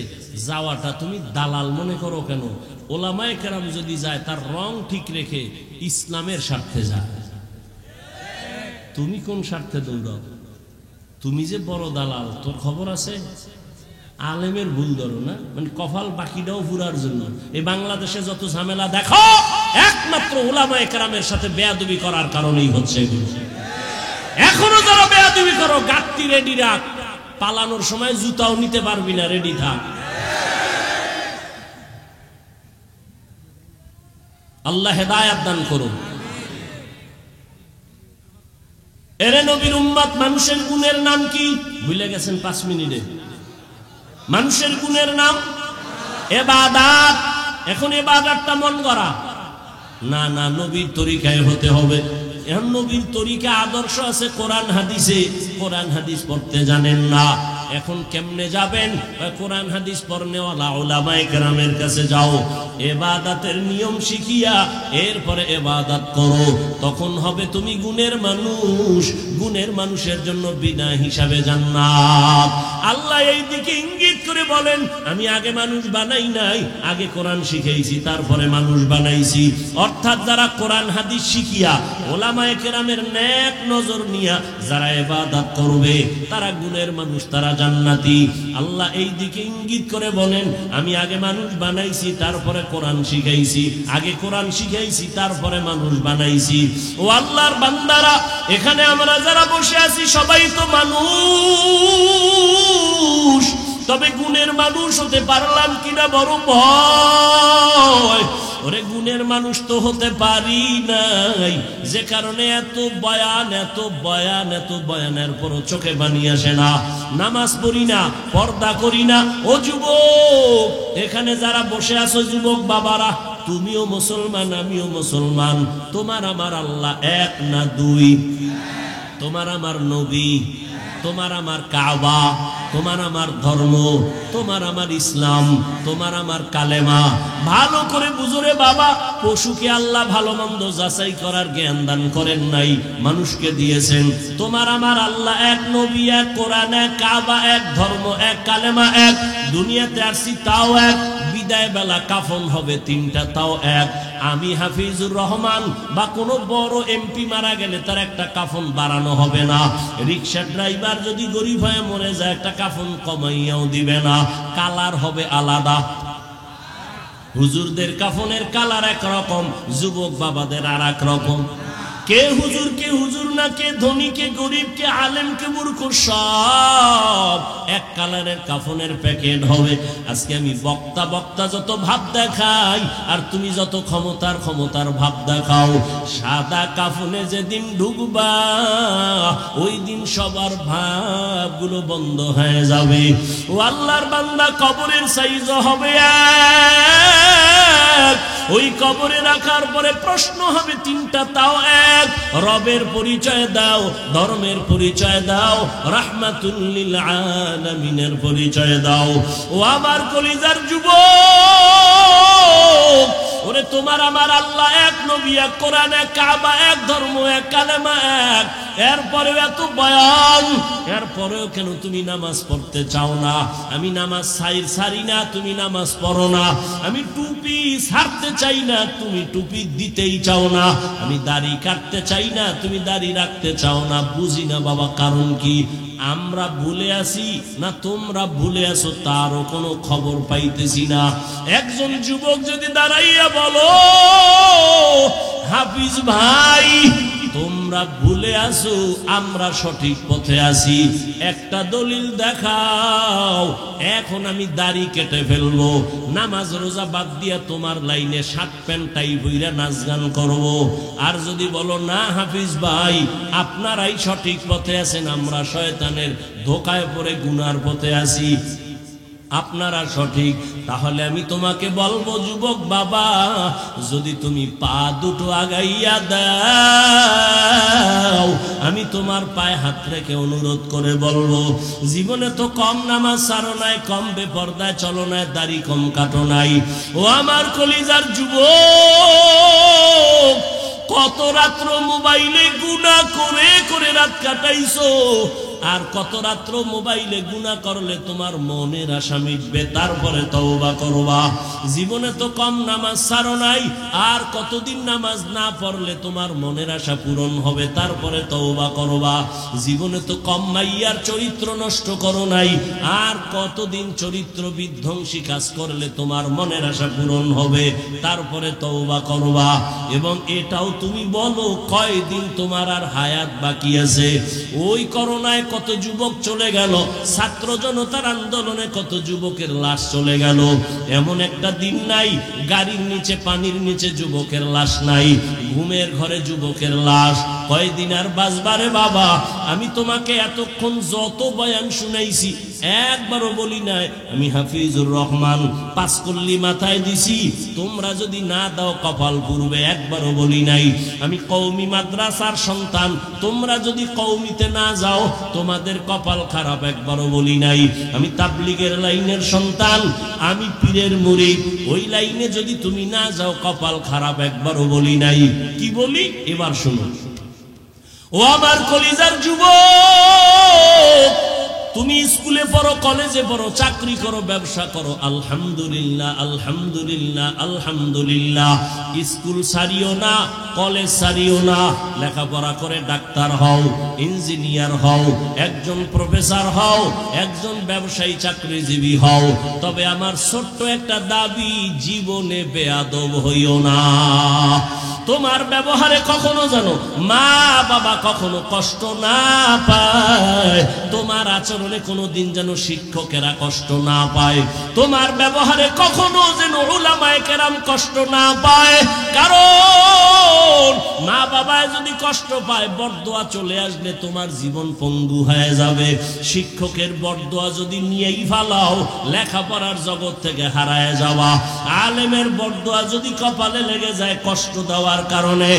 যাওয়াটা তুমি দালাল মনে করো কেন? ওলামায়ে কেরাম যদি যায় তার রং ঠিক রেখে ইসলামের স্বার্থে যায়। তুমি কোন স্বার্থে দৌড়াও? তুমি যে বড় দালাল, তোর খবর আছে? আলেমের ভুল ধরো না, মানে কপাল বাকিটাও পুরার জন্য। এই বাংলাদেশে যত ঝামেলা দেখো, একমাত্র ওলামায়ে কেরামের সাথে বেয়াদবি করার কারণেই হচ্ছে এগুলো। এখনো যারা বেয়াদবি করো, গাত্তি রেডি রাখ, পালানোর সময় জুতাও নিতে পারবি না, রেডি থাক। আল্লাহ হেদায়েত দান করুন। এরে নবীর উম্মত, মানুষের গুণের নাম কি ভুলে গেছেন? 5 মিনিটে মানুষের গুণের নাম ইবাদত। এখন ইবাদতটা মন গড়া না, না, নবীর তরিকায় হতে হবে। এখন নবীর তরিকা আদর্শ আছে কোরআন হাদিসে, কোরআন হাদিস পড়তে জানেন না, এখন কেমনে যাবেন? কোরআন হাদিস পড়নেওয়ালা উলামায়ে কেরামের কাছে যাও, ইবাদতের নিয়ম শিখিয়া এরপরে ইবাদত করো, তখন হবে তুমি গুণের মানুষ। গুণের মানুষের জন্য বিনা হিসাবে জান্নাত। আল্লাহ এই দিকে ইঙ্গিত করে বলেন, আমি আগে মানুষ বানাই নাই, আগে কোরআন শিখাইছি, তারপরে মানুষ বানাইছি। অর্থাৎ যারা কোরআন হাদিস শিখিয়া উলামায়ে কেরামের নেক নজর নিয়া যারা ইবাদত করবে, তারা গুণের মানুষ, তারা জান্নাতি। আল্লাহ এই দিকে ইঙ্গিত করে বলেন, আমি আগে মানুষ বানাইছি, তারপরে কোরআন শিখাইছি, আগে কোরআন শিখাইছি, তারপরে মানুষ বানাইছি। ও আল্লাহর বান্দারা, এখানে আমরা যারা বসে আছি সবাই তো মানুষ, তবে গুণের মানুষ হতে পারলাম কিনা বড় ভয়। ওরে গুণের মানুষ তো হতে পারি নাই, যে কারণে এত বয়ান, এত বয়ান, এত বয়ানের পরও চোখে পানি আসে না, নামাজ পড়ি না, পর্দা করি না। ও যুবক, এখানে যারা বসে আছো যুবক বাবারা, তুমিও মুসলমান, আমিও মুসলমান। তোমার আমার আল্লাহ এক না দুই, তোমার আমার নবী, তোমার আমার কাবা, তোমার আমার ধর্ম, তোমার আমার ইসলাম, তোমার আমার কালেমা। ভালো করে বুঝরে বাবা, পশুকে আল্লাহ ভালো মন্দ যাচাই করার জ্ঞান দান করেন নাই, মানুষকে দিয়েছেন। তোমার আমার আল্লাহ এক, নবী এক, কোরআন এক, কাবা এক, ধর্ম এক, কালেমা এক। দুনিয়াতে আসছি তাও এক, বিদায় বেলা কাফন হবে 3টা, তাও এক। আমি হাফিজুর রহমান বা কোনো বড় এমপি মারা গেলে তার একটা কাফন বাড়ানো হবে না। রিক্সা ড্রাইভার যদি গরিব হয়ে মরে যায়, একটা কাফন কমাইয়াও দিবে না, কালার হবে আলাদা। হুজুরদের কাফনের কালার একরকম, যুবক বাবাদের আর এক রকম। কে হুজুর না, কে ধনী, কে গরিব, কে আলেম, কে মূর্খ, সব এক কালারের কাফনের প্যাকেট হবে। আজকে আমি বক্তা যত ভাব দেখাই, আর তুমি যত ক্ষমতার ভাব দেখাও, সাদা কাফনে যেদিন ঢুকবা ওই দিন সবার ভাবগুলো বন্ধ হয়ে যাবে। ও আল্লাহর বান্দা, কবরের সাইজ হবে এক। ওই কবরে রাখার পরে প্রশ্ন হবে তিনটা, তাও এক। রবের পরিচয় দাও, ধর্মের পরিচয় দাও, রাহমাতুল লিল আলামিনের পরিচয় দাও। ও আমার কলিজার যুবক, ওরে তোমার আমার আল্লাহ এক, নবী এক, কোরআন এক, কাবা এক, ধর্ম এক, কালেমা এক। এরপরেও এত বয়ান, এরপরেও কেন তুমি নামাজ পড়তে চাও না? আমি নামাজ সারি না, তুমি নামাজ পড়ো না। আমি টুপি ছাড়তে চাই না, তুমি টুপি দিতেই চাও না। আমি দাড়ি কাটতে চাই না, তুমি দাড়ি রাখতে চাও না। বুঝি না বাবা, কারণ কি? আমরা ভুলে আসি না তোমরা ভুলে আসো, তারও কোনো খবর পাইতেছি না। একজন যুবক যদি দাঁড়াইয়া বলো, হাফিজ ভাই তোমরা ভুলে আসো, আমরা সঠিক পথে আছি, একটা দলিল দেখাও। এখন আমি দাড়ি কেটে ফেলবো, নামাজ রোজা বাদ দিয়া তোমার লাইনে শার্ট প্যান্ট টাই বইরা নাচ গান করবো। আর যদি বলো না হাফিজ ভাই আপনারাই সঠিক পথে আছেন, আমরা শয়তানের ধোকায় পড়ে গুনার পথে আছি, আপনারা সঠিক, তাহলে আমি তোমাকে বলবো যুবক বাবা, যদি তুমি পা দুটো আগাইয়া দাও, আমি তোমার পায়ে হাত রেখে অনুরোধ করে বলবো, জীবনে তো কম নামাজ ছাড়ো নাই, কম বেপরদায় চলো নাই, দাড়ি কম কাটো নাই। ও আমার কলিজার যুবক, কত রাত্র মোবাইলে গুনাহ করে করে রাত কাটাইছো, আর কত রাত্র মোবাইলে গুনাহ করলে তোমার মনের আশা মিটবে, তারপরে তওবা করবা। জীবনে তো কম নামাজ ছাড়ো নাই, আর কতদিন নামাজ না পড়লে তোমার মনের আশা পূরণ হবে, তারপরে তওবা করবা। জীবনে তো কম মাইয়ার চরিত্র নষ্ট করো নাই, আর কতদিন চরিত্র বিধ্বংসী কাজ করলে তোমার মনের আশা পূরণ হবে, তারপরে তওবা করবা। এবং এটাও তুমি বলো কয়দিন তোমার আর হায়াত বাকি আছে। ওই করোনায় কত যুবক চলে গেল, ছাত্র জনতার আন্দোলনে কত যুবকের লাশ চলে গেল। এমন একটা দিন নাই গাড়ির নিচে পানির নিচে যুবকের লাশ নাই, ঘুমের ঘরে যুবকের লাশ। কয়দিন আর বাঁচবারে বাবা? আমি তোমাকে এতক্ষণ যত বয়ান শুনাইছি একবারও বলি নাই আমি হাফিজুর রহমান, পাঁচকল্লি মাথায় দিছি, তোমরা যদি না দাও কপাল পুরবে, একবারও বলি নাই। আমি কওমি মাদ্রাসার সন্তান, তোমরা যদি কওমিতে না যাও তোমাদের কপাল খারাপ, একবারও বলি নাই। আমি তাবলীগের লাইনের সন্তান, আমি পীরের মুরিদ, ওই লাইনে যদি তুমি না যাও কপাল খারাপ, একবারও বলি নাই। কি বলি এবার শুনো। ও আমার কলিজার যুবক, তুমি স্কুলে পড়ো, কলেজে পড়ো, চাকরি করো, ব্যবসা করো, আলহামদুলিল্লাহ আলহামদুলিল্লাহ আলহামদুলিল্লাহ। স্কুল ছাড়িও না, কলেজ ছাড়িও না, লেখাপড়া করে ডাক্তার হও, ইঞ্জিনিয়ার হও, একজন প্রফেসর হও, একজন ব্যবসায়ী চাকরিজীবী হও। তবে আমার ছোট্ট একটা দাবি, জীবনে বেয়াদব হইও না। তোমার ব্যবহারে কখনো জানো মা বাবা কখনো কষ্ট না পায়, তোমার আচরণে কোনোদিন যেন শিক্ষকেরা কষ্ট না পায়, তোমার ব্যবহারে কখনো যেন উলামায়ে কেরাম কষ্ট না পায়। কারণ মা বাবা যদি কষ্ট পায়, বরদোয়া চলে আসলে তোমার জীবন পঙ্গু হয়ে যাবে। শিক্ষকের বরদোয়া যদি নিয়েই ফালাও, লেখাপড়ার জগৎ থেকে হারায় যাওয়া। আলেমের বরদোয়া যদি কপালে লেগে যায়, কষ্ট দেওয়ার কারণে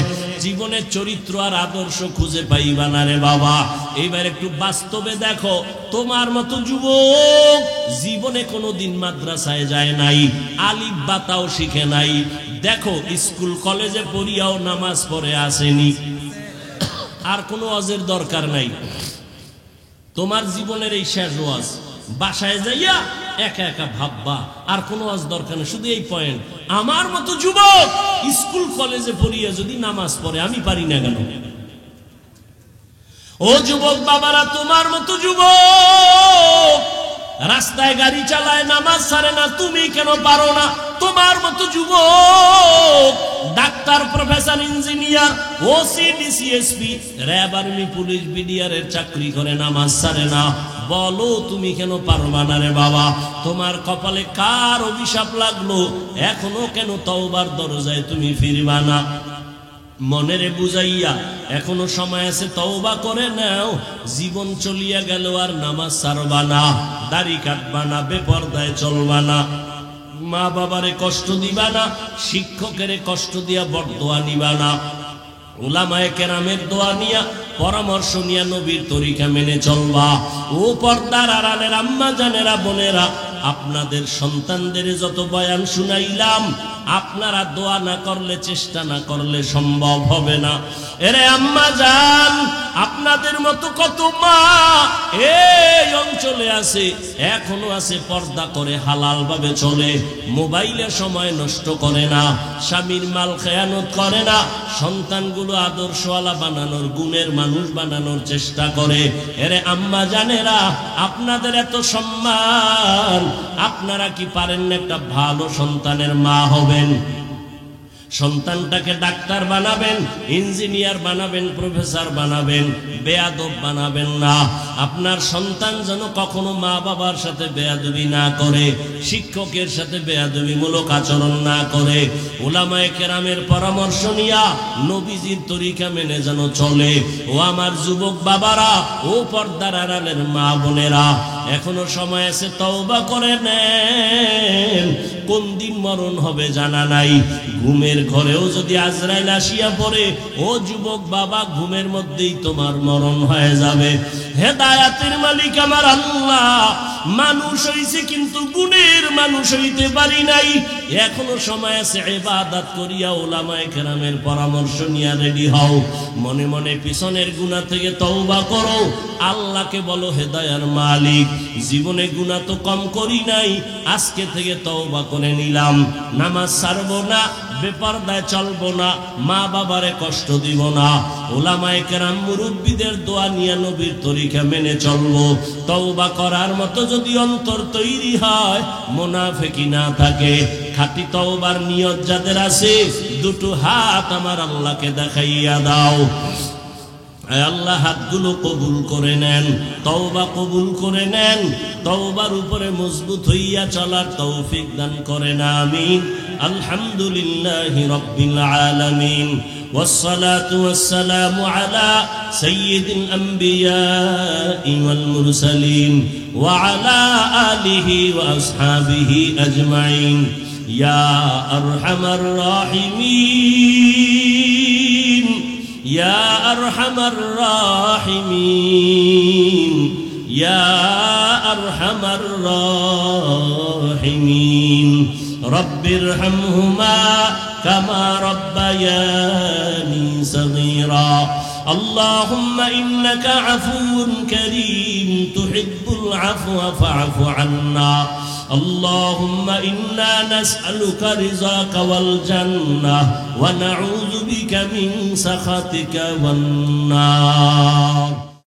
জীবনের চরিত্র আর আদর্শ খুঁজে পাইবা না রে বাবা। এইবার একটু বাস্তবে দেখো, তোমার মতো যুবক জীবনে কোনোদিন মাদ্রাসায় যায় নাই, আলিফ বাতাও শিখে নাই। দেখো স্কুল কলেজে পড়িয়াও নামাজ পড়ে আসেনি, আর কোনো ওয়াজের দরকার নাই। তোমার জীবনের এই শেষ ওয়াজ, বাসায় যাইয়া একা একা ভাববা, আর কোনো ওয়াজ দরকার নেই। শুধু এই পয়েন্ট, আমার মতো যুবক স্কুল কলেজে পড়িয়া যদি নামাজ পড়ে, আমি পারি না কেন? ও ও যুবক বাবারা, তোমার মতো যুবক রাস্তায় গাড়ি চালায়, নামাজ ছাড়ে না, তুমি কেন পারো না? তোমার মতো যুবক doctor, professor, engineer, OC, DC, SP, RAB, army, police, BDR এর চাকরি করে, নামাজ ছাড়ে না, বলো তুমি কেন পারবা না রে বাবা? তোমার কপালে কার অভিশাপ লাগলো? এখনো কেন তওবার দরজায় তুমি ফিরবা না? মনেরে বুঝাইয়া এখনো সময় আছে, তওবা করে নাও। জীবন চলিয়া গেল আর নামাজ ছাড়বা না, দাড়ি কাটবা না, বেপরদায় চলবা না, মা বাবারে কষ্ট দিবা না, শিক্ষকের কষ্ট দিয়া বরদোয়া নিবা না, উলামায়ে কেরামের দোয়া নিয়া, পরামর্শ নিয়া নবীর তরিকা মেনে চলবা। ও পর্দার আড়ালের আম্মা জানেরা, বোনেরা, আপনাদের সন্তানদের যত বয়ান শুনাইলাম, আপনারা দোয়া না করলে, চেষ্টা না করলে সম্ভব হবে না। এরে আম্মা জান, আপনাদের মতো কত মা এই অঞ্চলে আছে, এখনো আছে, পর্দা করে হালাল ভাবে চলে, মোবাইলে সময় নষ্ট করে না, স্বামীর মাল খেয়ানত করে না, সন্তানগুলো আদর্শওয়ালা বানানোর, গুণের মানুষ বানানোর চেষ্টা করে। এরে আম্মা জানেরা, আপনাদের এত সম্মান, আপনারা কি পারেন না একটা ভালো সন্তানের মা হবেন? সন্তানটাকে ডাক্তার বানাবেন, ইঞ্জিনিয়ার বানাবেন, প্রফেসর বানাবেন, বেয়াদব বানাবেন না। আপনার সন্তান যেন কখনো মা বাবার সাথে বেয়াদবি না করে, শিক্ষকের সাথে বেয়াদবিমূলক আচরণ না করে, উলামায়ে কেরামের পরামর্শ নিয়া নবীজির তরিকা মেনে যেন চলে। ও আমার যুবক বাবারা, ও পর্দার আড়ালের মা বোনেরা, এখনো সময় আছে, তওবা করে নেন। কোন দিন মরণ হবে জানা নাই। ঘুমের ঘরেও যদি আজরাইল আসিয়া পড়ে, ও যুবক বাবা, ঘুমের মধ্যেই তোমার মরণ হয়ে যাবে। হেদায়াতের মালিক আমার আল্লাহ। মানুষ হইছে কিন্তু গুণের মানুষ হইতে পারি নাই। এখনো সময় আছে, ইবাদত করিয়া উলামায়ে কেরামের পরামর্শ নিয়া রেডি হও। মনে মনে পিছনের গুনাহ থেকে তওবা করো, আল্লাহকে বলো, হেদায়ার মালিক, জীবনে গুনাহ তো কম করি নাই, আজকে থেকে তওবা করে নিলাম, নামাজ ছাড়বো না, বেপরদায় চলবো না, মা বাবারে কষ্ট দিব না, উলামায়ে কেরাম মুরব্বিদের দোয়া নিয়ে নবীর তরিকা মেনে চলবো। তওবা করার মতো যদি অন্তর তৈরি হয়, মুনাফিকি না থাকে, খাঁটি তওবার নিয়ত যাদের আছে, দুটো হাত আমার আল্লাহকে দেখাইয়া দাও। আল্লাহ হাতগুলো কবুল করে নেন, তওবা কবুল করে নেন, তওবার উপরে মজবুত হইয়া চলার তৌফিক দান করেন, আমিন। আলহামদুলিল্লাহি রাব্বিল আলামিন, والصلاة والسلام على سيد الأنبياء والمرسلين وعلى آله وأصحابه أجمعين يا أرحم الراحمين يا أرحم الراحمين يا أرحم الراحمين رب ارحمهما كما ربياني صغيرا اللهم إنك عفو كريم تحب العفو فاعف عنا اللهم إنا نسألك رضاك والجنة ونعوذ بك من سخطك والنار.